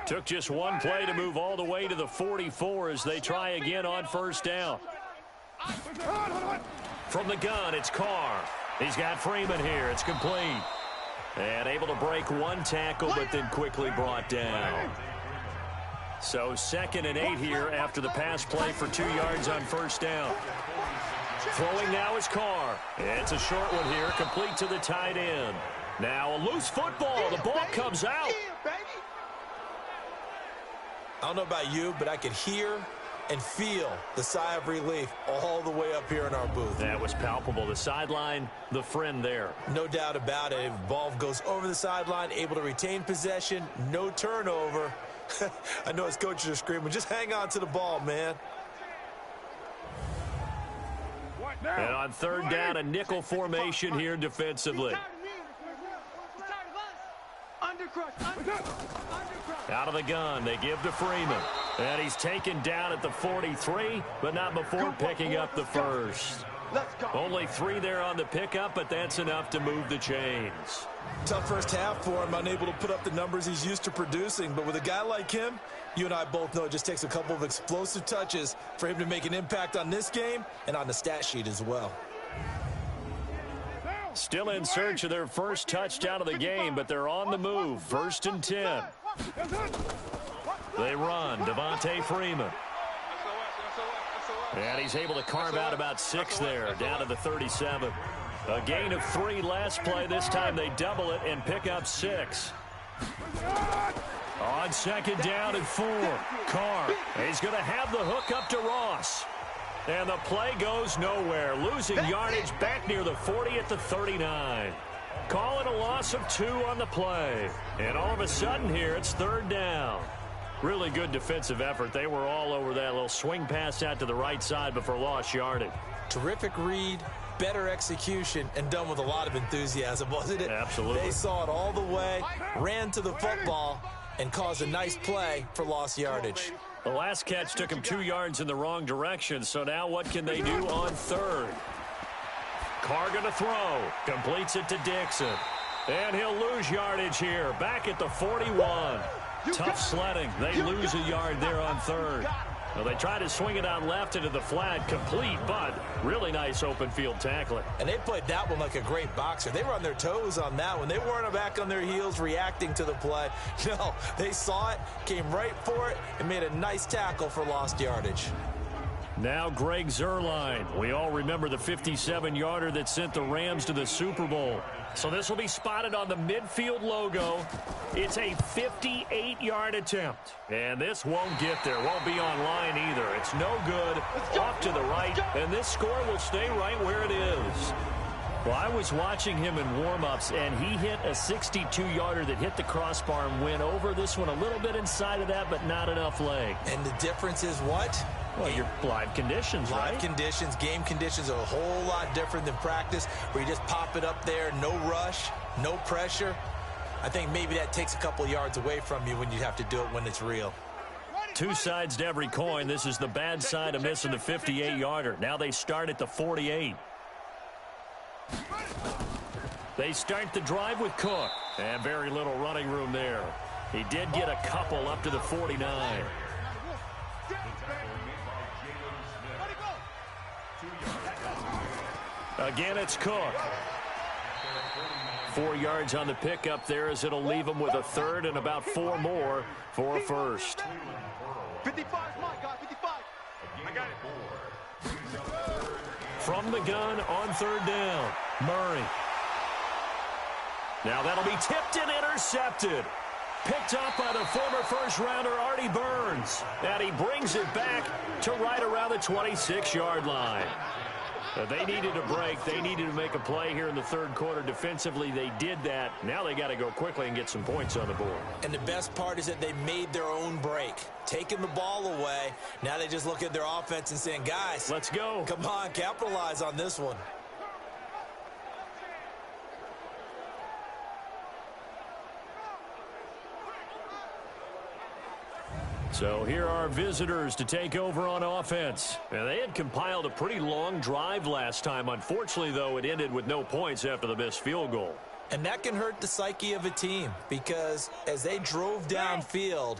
Took just one play to move all the way to the 44 as they try again on first down. From the gun, it's Carr. He's got Freeman here. It's complete. And able to break one tackle, but then quickly brought down. So 2nd and 8 here after the pass play for 2 yards on first down. Throwing now is Carr. It's a short one here, complete to the tight end. Now a loose football. The ball comes out. I don't know about you, but I could hear and feel the sigh of relief all the way up here in our booth. That was palpable. The sideline, the friend there. No doubt about it. Ball goes over the sideline, able to retain possession, no turnover. I know his coaches are screaming, just hang on to the ball, man. And on third down, a nickel formation here defensively. Out of the gun, they give to Freeman. And he's taken down at the 43, but not before picking up the first. Only 3 there on the pickup, but that's enough to move the chains. Tough first half for him, unable to put up the numbers he's used to producing. But with a guy like him, you and I both know it just takes a couple of explosive touches for him to make an impact on this game and on the stat sheet as well. Still in search of their first touchdown of the game, but they're on the move. 1st and 10. They run. Devontae Freeman. And he's able to carve out about 6 there, down to the 37. A gain of 3 last play. This time they double it and pick up 6. On 2nd down and 4. Carr. He's going to have the hook up to Ross. And the play goes nowhere. Losing yardage back near the 40 at the 39. Call it a loss of 2 on the play. And all of a sudden here, it's 3rd down. Really good defensive effort. They were all over that little swing pass out to the right side before lost yardage. Terrific read, better execution, and done with a lot of enthusiasm, wasn't it? Absolutely. They saw it all the way, ran to the football, and caused a nice play for lost yardage. The last catch took him 2 yards in the wrong direction, so now what can they do on 3rd? Carr going to throw. Completes it to Dixon. And he'll lose yardage here. Back at the 41. Tough sledding. They lose a yard there on 3rd. Well, they try to swing it out left into the flat. Complete, but really nice open field tackling. And they played that one like a great boxer. They were on their toes on that one. They weren't back on their heels reacting to the play. No, they saw it, came right for it, and made a nice tackle for lost yardage. Now Greg Zuerlein. We all remember the 57-yarder that sent the Rams to the Super Bowl. So this will be spotted on the midfield logo. It's a 58-yard attempt. And this won't get there. Won't be on line either. It's no good. Off to the right. And this score will stay right where it is. Well, I was watching him in warm-ups, and he hit a 62-yarder that hit the crossbar and went over. This one a little bit inside of that, but not enough leg. And the difference is what? Well, your live conditions, right? Live conditions, game conditions are a whole lot different than practice, where you just pop it up there, no rush, no pressure. I think maybe that takes a couple yards away from you when you have to do it when it's real. 2 sides to every coin. This is the bad side of missing the 58-yarder. Now they start at the 48. They start the drive with Cook. And very little running room there. He did get a couple up to the 49. Again, it's Cook. 4 yards on the pickup there, as it'll leave them with a third and about 4 more for a first. 55 is my guy, 55. I got it. From the gun on third down, Murray. Now that'll be tipped and intercepted. Picked up by the former first-rounder Artie Burns. And he brings it back to right around the 26-yard line. They needed a break. They needed to make a play here in the third quarter. Defensively, they did that. Now they got to go quickly and get some points on the board. And the best part is that they made their own break. Taking the ball away. Now they just look at their offense and saying, guys, let's go. Come on, capitalize on this one. So here are visitors to take over on offense. And they had compiled a pretty long drive last time. Unfortunately, though, it ended with no points after the missed field goal. And that can hurt the psyche of a team, because as they drove downfield,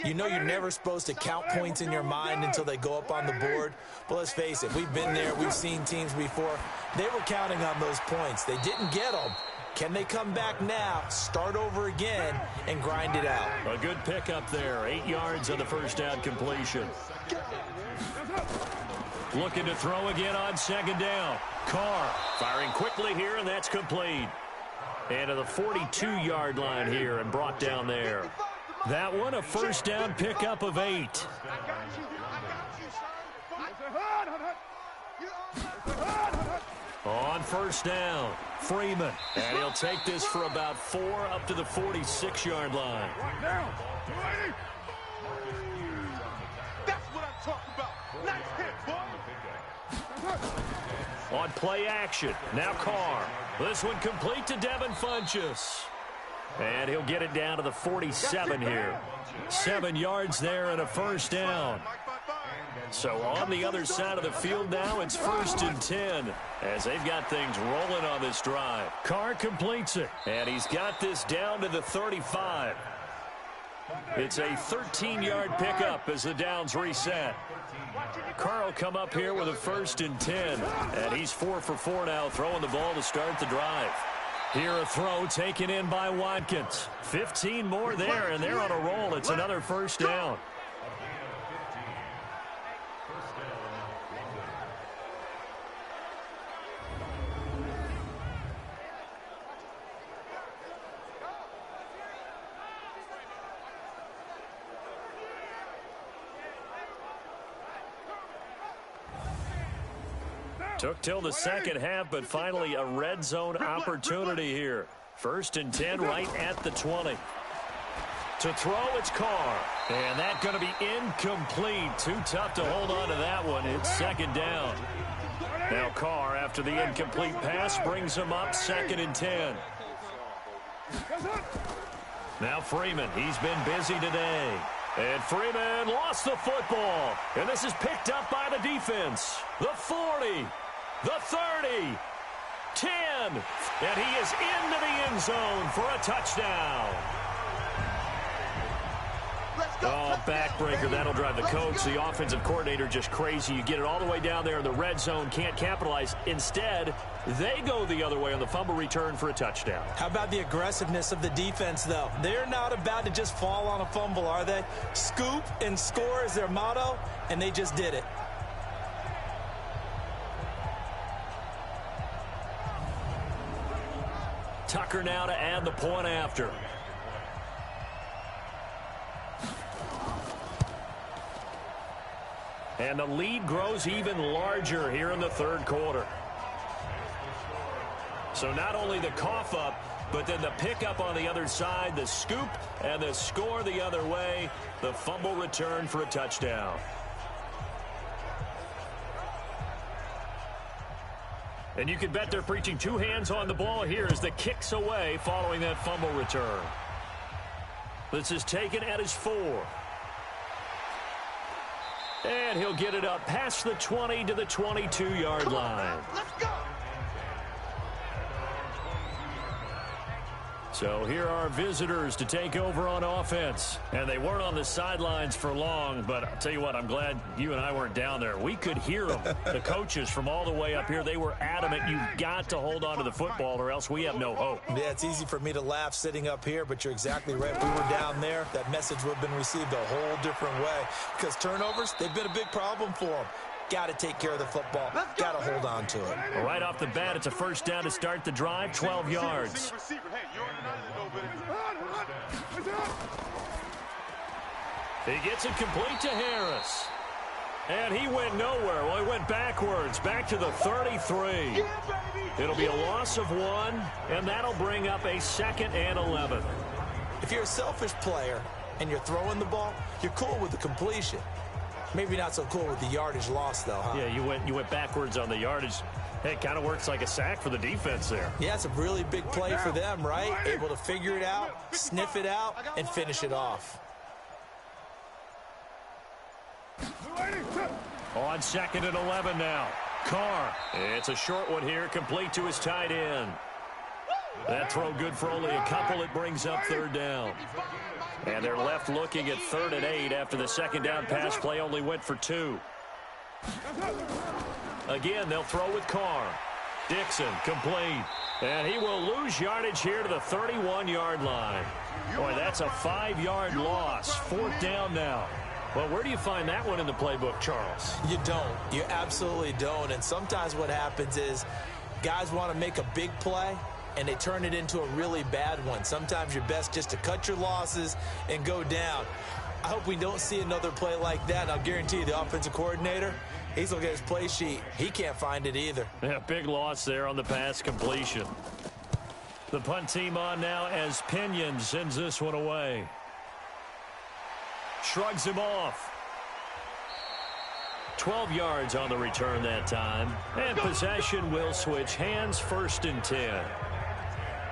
you know you're never supposed to count points in your mind until they go up on the board. But let's face it, we've been there. We've seen teams before. They were counting on those points. They didn't get them. Can they come back now, start over again, and grind it out? A good pickup there. 8 yards on the first down completion. Looking to throw again on second down. Carr firing quickly here, and that's complete. And to the 42-yard line here and brought down there. That one a first down pickup of 8. On first down, Freeman. And he'll take this for about 4 up to the 46-yard line. That's what I'm talking about. Nice hit, boy. On play action, now Carr. This one complete to Devin Funchess. And he'll get it down to the 47 here. 7 yards there and a first down. So on the other side of the field now, it's 1st and 10 as they've got things rolling on this drive. Carr completes it, and he's got this down to the 35. It's a 13-yard pickup as the downs reset. Carr will come up here with a 1st and 10, and he's 4 for 4 now, throwing the ball to start the drive. Here a throw taken in by Watkins. 15 more there, and they're on a roll. It's another first down. Took till the second half, but finally a red zone opportunity here. 1st and 10 right at the 20. To throw, it's Carr. And that's going to be incomplete. Too tough to hold on to that one. It's 2nd down. Now Carr, after the incomplete pass, brings him up 2nd and 10. Now Freeman, he's been busy today. And Freeman lost the football. And this is picked up by the defense. The 40. The 30, 10, and he is into the end zone for a touchdown. Oh, backbreaker. That'll drive the coach, the offensive coordinator, just crazy. You get it all the way down there in the red zone, can't capitalize. Instead, they go the other way on the fumble return for a touchdown. How about the aggressiveness of the defense, though? They're not about to just fall on a fumble, are they? Scoop and score is their motto, and they just did it. Tucker now to add the point after. And the lead grows even larger here in the third quarter. So not only the cough up, but then the pickup on the other side, the scoop, and the score the other way. The fumble return for a touchdown. And you can bet they're preaching 2 hands on the ball here as the kick's away following that fumble return. This is taken at his 4. And he'll get it up past the 20 to the 22-yard line. Let's go. So here are our visitors to take over on offense. And they weren't on the sidelines for long, but I'll tell you what, I'm glad you and I weren't down there. We could hear them, the coaches from all the way up here. They were adamant, you've got to hold on to the football or else we have no hope. Yeah, it's easy for me to laugh sitting up here, but you're exactly right. If we were down there, that message would have been received a whole different way. Because turnovers, they've been a big problem for them. Got to take care of the football. Got to hold on to it. Well, right off the bat, it's a first down to start the drive, 12 yards. He gets it complete to Harris. And he went nowhere. Well, he went backwards, back to the 33. It'll be a loss of 1, and that'll bring up a 2nd and 11. If you're a selfish player and you're throwing the ball, you're cool with the completion. Maybe not so cool with the yardage loss, though, huh? Yeah, you went backwards on the yardage. Hey, it kind of works like a sack for the defense there. Yeah, it's a really big play for them, right? Able to figure it out, sniff it out, and finish it off. On 2nd and 11 now. Carr. It's a short one here, complete to his tight end. That throw good for only a couple. It brings up 3rd down. And they're left looking at 3rd and 8 after the 2nd down pass play only went for 2. Again, they'll throw with Carr. Dixon, complete. And he will lose yardage here to the 31-yard line. Boy, that's a 5-yard loss. 4th down now. Well, where do you find that one in the playbook, Charles? You don't. You absolutely don't. And sometimes what happens is guys want to make a big play, and they turn it into a really bad one. Sometimes you're best just to cut your losses and go down. I hope we don't see another play like that. And I'll guarantee you the offensive coordinator, he's looking at his play sheet. He can't find it either. Yeah, big loss there on the pass completion. The punt team on now as Pinion sends this one away. Shrugs him off. 12 yards on the return that time. And possession will switch hands, 1st and 10.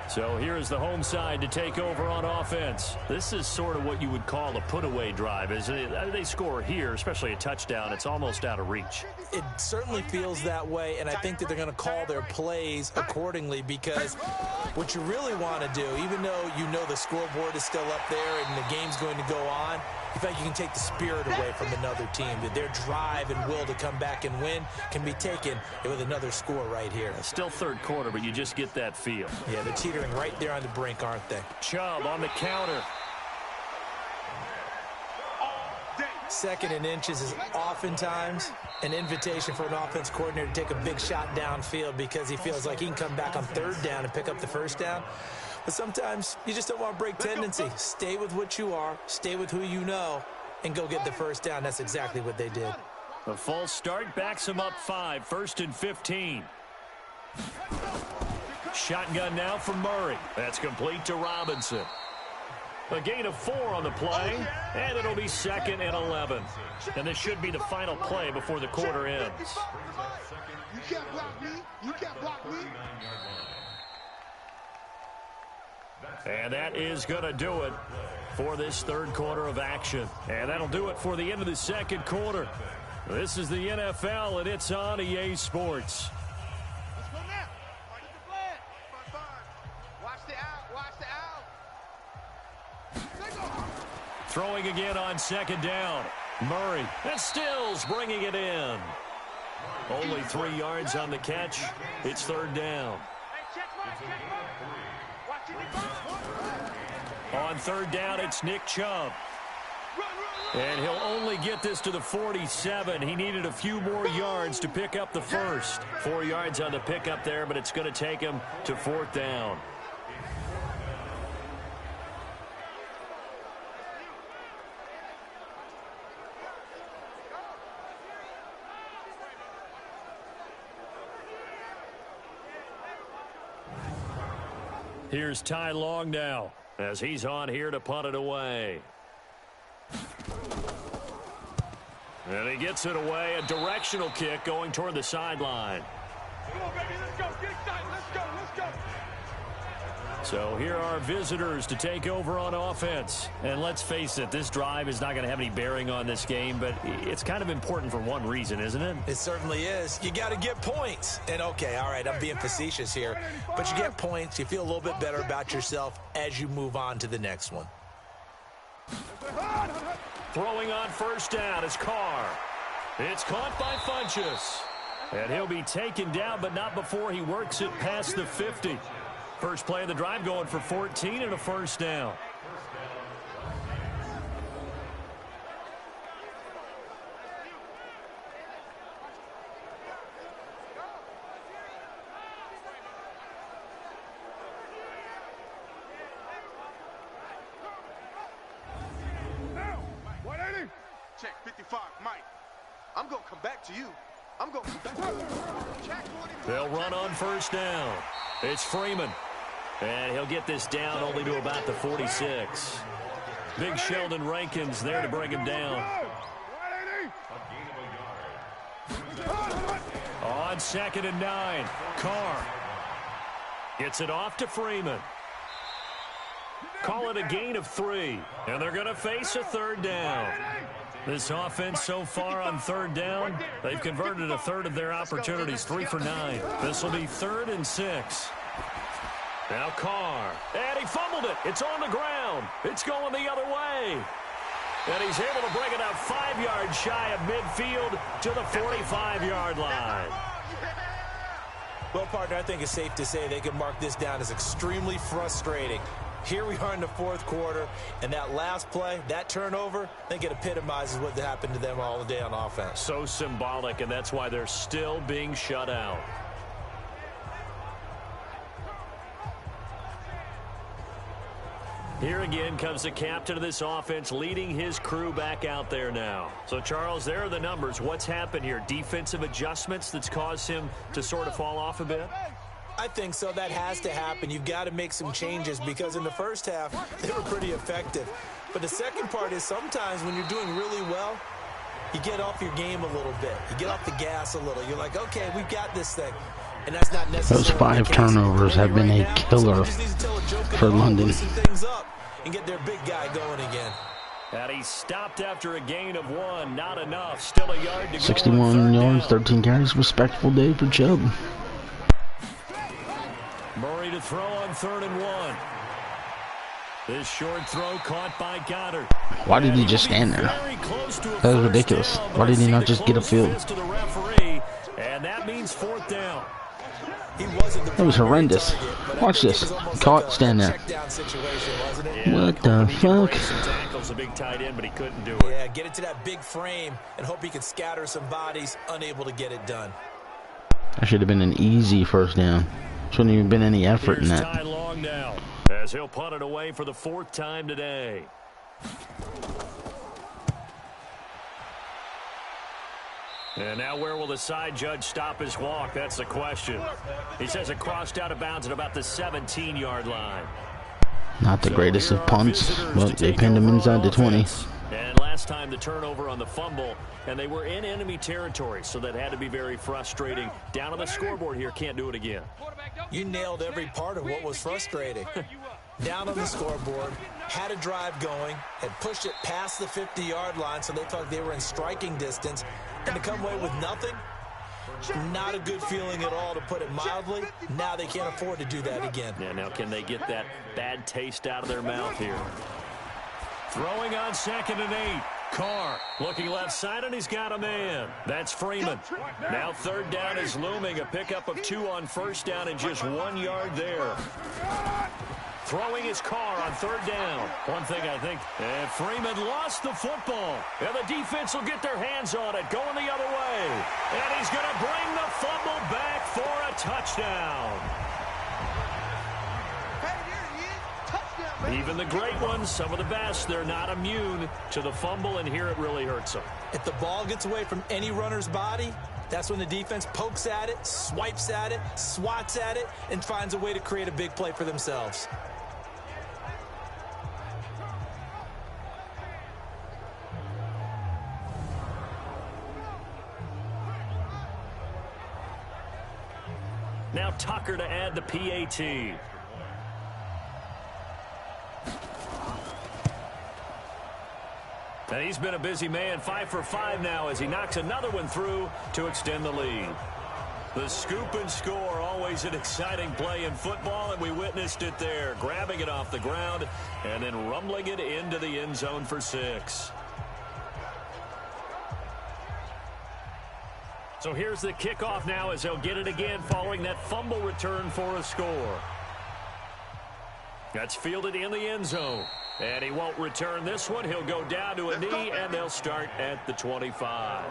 So here's the home side to take over on offense. This is sort of what you would call a put-away drive, isn't it? They score here, especially a touchdown. It's almost out of reach. It certainly feels that way, and I think that they're going to call their plays accordingly because what you really want to do, even though you know the scoreboard is still up there and the game's going to go on, in fact, you can take the spirit away from another team. That their drive and will to come back and win can be taken with another score right here. Still 3rd quarter, but you just get that feel. Yeah, they're teetering right there on the brink, aren't they? Chubb on the counter. 2nd and inches is oftentimes an invitation for an offense coordinator to take a big shot downfield because he feels like he can come back on 3rd down and pick up the 1st down. But sometimes you just don't want to break tendency. Stay with what you are, stay with who you know, and go get the 1st down. That's exactly what they did. The false start backs him up 5, 1st and 15. Shotgun now for Murray. That's complete to Robinson. A gain of 4 on the play, and it'll be 2nd and 11. And this should be the final play before the quarter ends. You can't block me. You can't block me. And that is going to do it for this 3rd quarter of action. And that'll do it for the end of the 2nd quarter. This is the NFL, and it's on EA Sports. Let's go now. Get the flag. Watch the out. Watch the out. Throwing again on 2nd down. Murray. And Stills bringing it in. Only 3 yards on the catch. It's 3rd down. On 3rd down, it's Nick Chubb. And he'll only get this to the 47. He needed a few more yards to pick up the 1st. 4 yards on the pickup there, but it's going to take him to 4th down. Here's Ty Long now as he's on here to punt it away. And he gets it away. A directional kick going toward the sideline. Come on, baby. Let's go. Get excited. Let's go. Let's go. So here are visitors to take over on offense. And let's face it, this drive is not going to have any bearing on this game, but it's kind of important for one reason, isn't it? It certainly is. You got to get points. And okay, all right, I'm being facetious here, but you get points, you feel a little bit better about yourself as you move on to the next one. Throwing on first down is Carr. It's caught by Funchess. And he'll be taken down, but not before he works it past the 50. First play of the drive going for 14 and a first down. Check 55, Mike. I'm going to come back to you. I'm going to come back to you. They'll run on first down. It's Freeman. And he'll get this down only to about the 46. Big Sheldon Rankins there to bring him down. On 2nd and 9, Carr gets it off to Freeman. Call it a gain of 3, and they're going to face a third down. This offense so far on third down, they've converted a third of their opportunities, 3 for 9. This will be 3rd and 6. Now Carr, and he fumbled it. It's on the ground. It's going the other way. And he's able to bring it up 5 yards shy of midfield to the 45-yard line. Well, partner, I think it's safe to say they can mark this down as extremely frustrating. Here we are in the 4th quarter, and that last play, that turnover, I think it epitomizes what happened to them all day on offense. So symbolic, and that's why they're still being shut out. Here again comes the captain of this offense leading his crew back out there now. So, Charles, there are the numbers. What's happened here? Defensive adjustments that's caused him to sort of fall off a bit? I think so. That has to happen. You've got to make some changes because in the first half, they were pretty effective. But the second part is sometimes when you're doing really well, you get off your game a little bit. You get off the gas a little. You're like, okay, we've got this thing. And that's not necessarily those 5 turnovers have been a killer for London. And get their big guy going again. And he stopped after a gain of 1. Not enough. Still a yard to go. 61 yards, 13 carries. Respectful day for Chubb. Murray to throw on 3rd and 1. This short throw caught by Goddard. Why did he just stand there? That was ridiculous. Why did he not just get upfield? And that means 4th down. That was horrendous. Watch this. Caught, stand there. What the fuck? Tackles a big tight end, but he couldn't do it. Yeah, get it to that big frame and hope he could scatter some bodies, unable to get it done. That should have been an easy first down. Shouldn't even been any effort in that. Ty Long now, as he'll punt it away for the 4th time today. And now where will the side judge stop his walk? That's the question. He says it crossed out of bounds at about the 17-yard line. Not the greatest of punts, but they pinned him inside the 20. And last time the turnover on the fumble, and they were in enemy territory, so that had to be very frustrating. Down on the scoreboard here, can't do it again. You nailed every part of what was frustrating. Down on the scoreboard, had a drive going, had pushed it past the 50-yard line, so they thought they were in striking distance, and to come away with nothing, not a good feeling at all, to put it mildly. Now they can't afford to do that again. Yeah, now can they get that bad taste out of their mouth here? Throwing on 2nd and 8. Carr looking left side, and he's got a man. That's Freeman. Now 3rd down is looming. A pickup of 2 on first down and just 1 yard there. Throwing his Carr on 3rd down. One thing I think, and Freeman lost the football. And the defense will get their hands on it, going the other way. And he's going to bring the fumble back for a touchdown. Even the great ones, some of the best, they're not immune to the fumble, and here it really hurts them. If the ball gets away from any runner's body, that's when the defense pokes at it, swipes at it, swats at it, and finds a way to create a big play for themselves. Now Tucker to add the PAT. And he's been a busy man, 5 for 5 now as he knocks another one through to extend the lead. The scoop and score, always an exciting play in football, and we witnessed it there, grabbing it off the ground and then rumbling it into the end zone for 6. So here's the kickoff now as they'll get it again following that fumble return for a score. That's fielded in the end zone. And he won't return this one. He'll go down to a knee, and they'll start at the 25.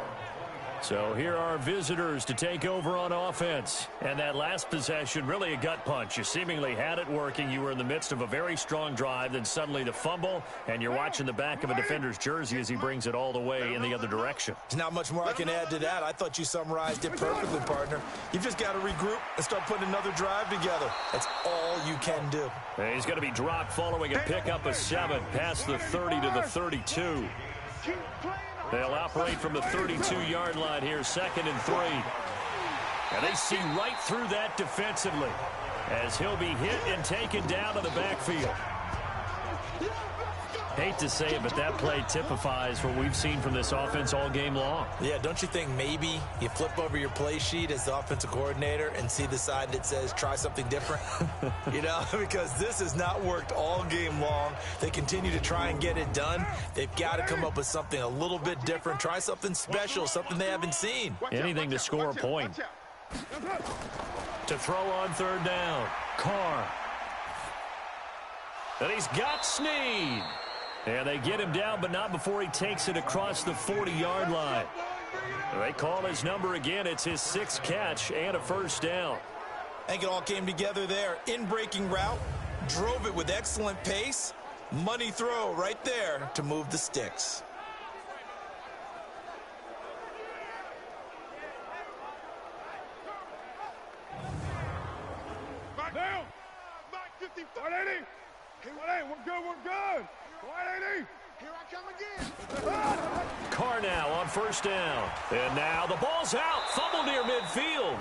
So here are visitors to take over on offense. And that last possession, really a gut punch. You seemingly had it working. You were in the midst of a very strong drive. Then suddenly the fumble, and you're watching the back of a defender's jersey as he brings it all the way in the other direction. There's not much more I can add to that. I thought you summarized it perfectly, partner. You've just got to regroup and start putting another drive together. That's all you can do. And he's going to be dropped following a pickup of 7 past the 30 to the 32. They'll operate from the 32-yard line here, 2nd and 3. And they see right through that defensively as he'll be hit and taken down to the backfield. Hate to say it, but that play typifies what we've seen from this offense all game long. Yeah, don't you think maybe you flip over your play sheet as the offensive coordinator and see the side that says try something different? You know, because this has not worked all game long. They continue to try and get it done. They've got to come up with something a little bit different. Try something special, something they haven't seen. Anything to score a point. To throw on 3rd down. Carr. And he's got Snead. And they get him down, but not before he takes it across the 40-yard line. They call his number again. It's his 6th catch and a 1st down. I think it all came together there. In-breaking route, drove it with excellent pace. Money throw right there to move the sticks. Back down. Back 50. 180. 180. We're good. We're good. 180. Here I come again. Carr now on 1st down. And now the ball's out. Fumble near midfield.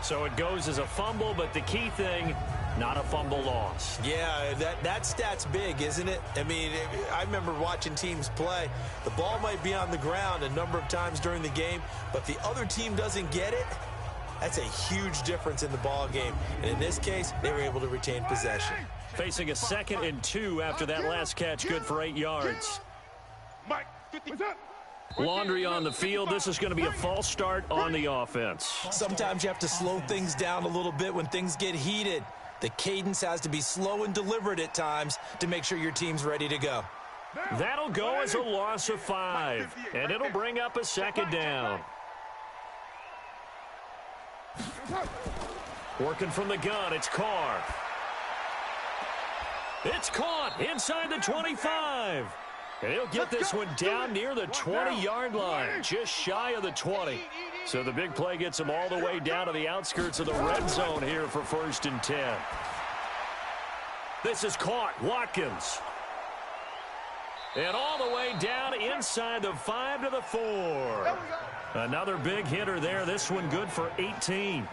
So it goes as a fumble, but the key thing, not a fumble loss. Yeah, that stat's big, isn't it? I mean, I remember watching teams play. The ball might be on the ground a number of times during the game, but the other team doesn't get it. That's a huge difference in the ball game. And in this case, they were able to retain possession. Facing a 2nd and 2 after that last catch, good for 8 yards. Mike, 50. What's up? Laundry on the field. This is going to be a false start on the offense. Sometimes you have to slow things down a little bit when things get heated. The cadence has to be slow and deliberate at times to make sure your team's ready to go. That'll go as a loss of 5, and it'll bring up a 2nd down. Working from the gun, it's Carr. It's caught inside the 25. And he'll get this one down near the 20-yard line, just shy of the 20. So the big play gets him all the way down to the outskirts of the red zone here for 1st and 10. This is caught. Watkins. And all the way down inside the 5 to the 4. Another big hitter there. This one good for 18.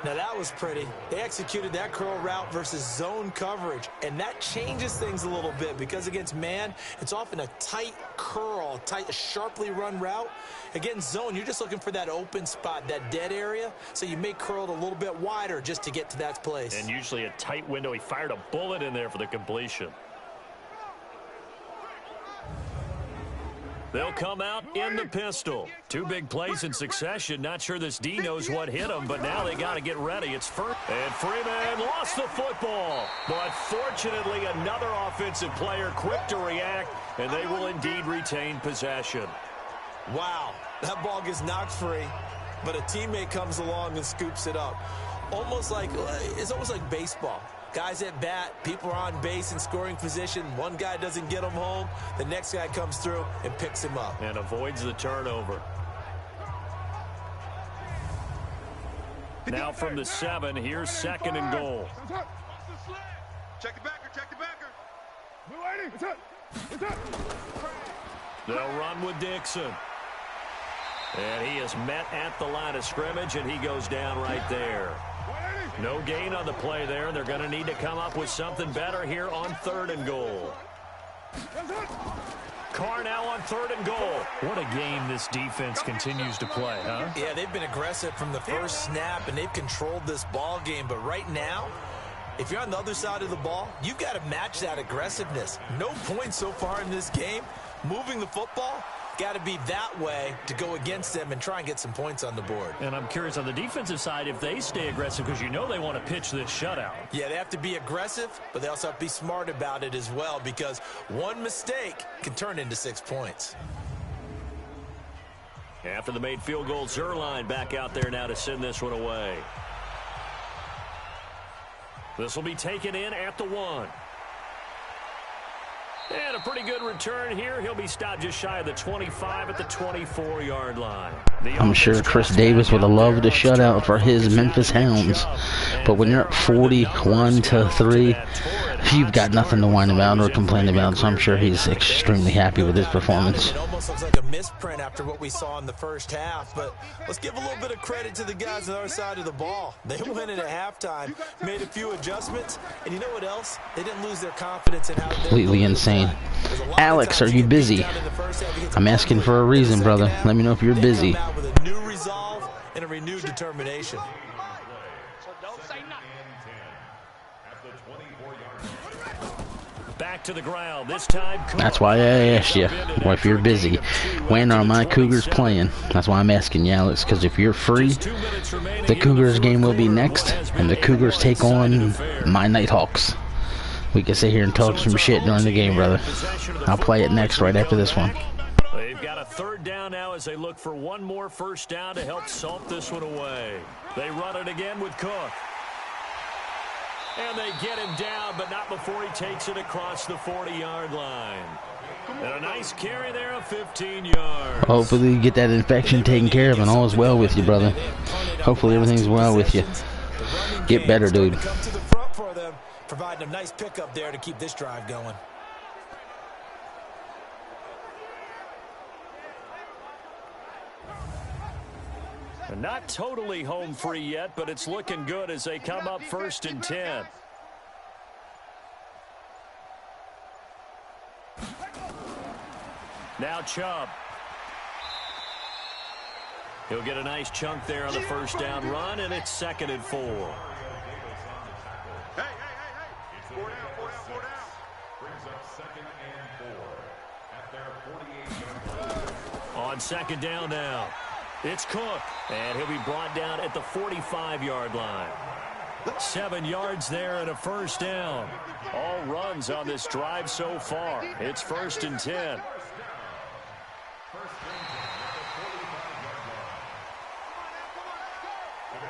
Now that was pretty. They executed that curl route versus zone coverage, and that changes things a little bit because against man, it's often a tight curl, tight, sharply run route. Against zone, you're just looking for that open spot, that dead area, so you may curl it a little bit wider just to get to that place. And usually a tight window. He fired a bullet in there for the completion. They'll come out in the pistol. 2 big plays in succession. Not sure this D knows what hit him, but now they got to get ready. It's first. And Freeman lost the football. But fortunately, another offensive player quick to react, and they will indeed retain possession. Wow, that ball gets knocked free, but a teammate comes along and scoops it up. It's almost like baseball. Guys at bat, people are on base in scoring position. One guy doesn't get him home. The next guy comes through and picks him up. And avoids the turnover. Now from the 7, here's 2nd and goal. Check the backer, check the backer. They'll run with Dixon. And he is met at the line of scrimmage, and he goes down right there. No gain on the play there. They're going to need to come up with something better here on 3rd and goal. Carr now on 3rd and goal. What a game this defense continues to play, huh? Yeah, they've been aggressive from the first snap, and they've controlled this ball game. But right now, if you're on the other side of the ball, you've got to match that aggressiveness. No points so far in this game. Moving the football, got to be that way to go against them and try and get some points on the board. And I'm curious on the defensive side if they stay aggressive, because you know they want to pitch this shutout. Yeah, they have to be aggressive, but they also have to be smart about it as well, because one mistake can turn into 6 points. After the made field goal, Zerline back out there now to send this one away. This will be taken in at the 1. And a pretty good return here. He'll be stopped just shy of the 25 at the 24-yard line. I'm sure Chris Davis would have loved a shutout for his Memphis Hounds. But when you're up 41-3, you've got nothing to whine about or complain about. So I'm sure he's extremely happy with his performance. It almost looks like a misprint after what we saw in the first half. But let's give a little bit of credit to the guys on the other side of the ball. They went in at halftime, made a few adjustments. And you know what else? They didn't lose their confidence in how they're completely insane. Alex, are you busy? I'm asking for a reason, brother. Let me know if you're busy. With a new resolve and a renewed determination. Back to the ground. This time. That's why I asked you. Well, if you're busy, when are my Cougars playing? That's why I'm asking you, Alex. Because if you're free, the Cougars game will be next, and the Cougars take on my Nighthawks. We can sit here and talk some shit during the game, brother. I'll play it next right after this one. They've got a 3rd down now as they look for one more first down to help salt this one away. They run it again with Cook. And they get him down, but not before he takes it across the 40-yard line. And a nice carry there of 15 yards. Hopefully you get that infection taken care of and all is well with you, brother. Hopefully everything's well with you. Get better, dude. Providing a nice pickup there to keep this drive going. And not totally home free yet, but it's looking good as they come up 1st and 10. Now Chubb. He'll get a nice chunk there on the first down run, and it's 2nd and 4. Hey. 4 down. Brings up 2nd and 4 at their 48-yard line. On 2nd down now. It's Cook, and he'll be brought down at the 45-yard line. 7 yards there and a first down. All runs on this drive so far. It's 1st and 10.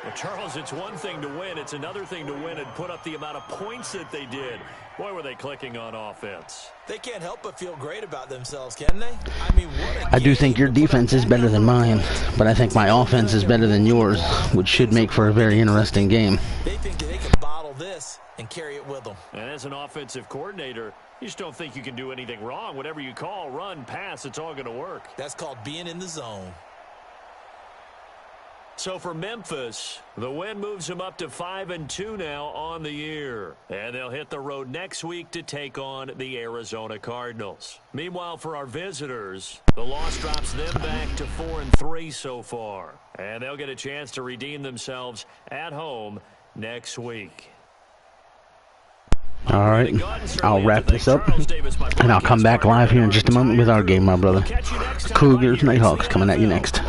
Well, Charles, it's one thing to win. It's another thing to win and put up the amount of points that they did. Boy, were they clicking on offense. They can't help but feel great about themselves, can they? I mean, I do think your defense is better than mine, but I think my offense is better than yours, which should make for a very interesting game. They think that they can bottle this and carry it with them. And as an offensive coordinator, you just don't think you can do anything wrong. Whatever you call, run, pass, it's all going to work. That's called being in the zone. So for Memphis, the win moves them up to 5-2 now on the year. And they'll hit the road next week to take on the Arizona Cardinals. Meanwhile, for our visitors, the loss drops them back to 4-3 so far. And they'll get a chance to redeem themselves at home next week. All right, I'll wrap this up, and I'll come back live here in just a moment with our game, my brother. Cougars, Nighthawks coming at you next.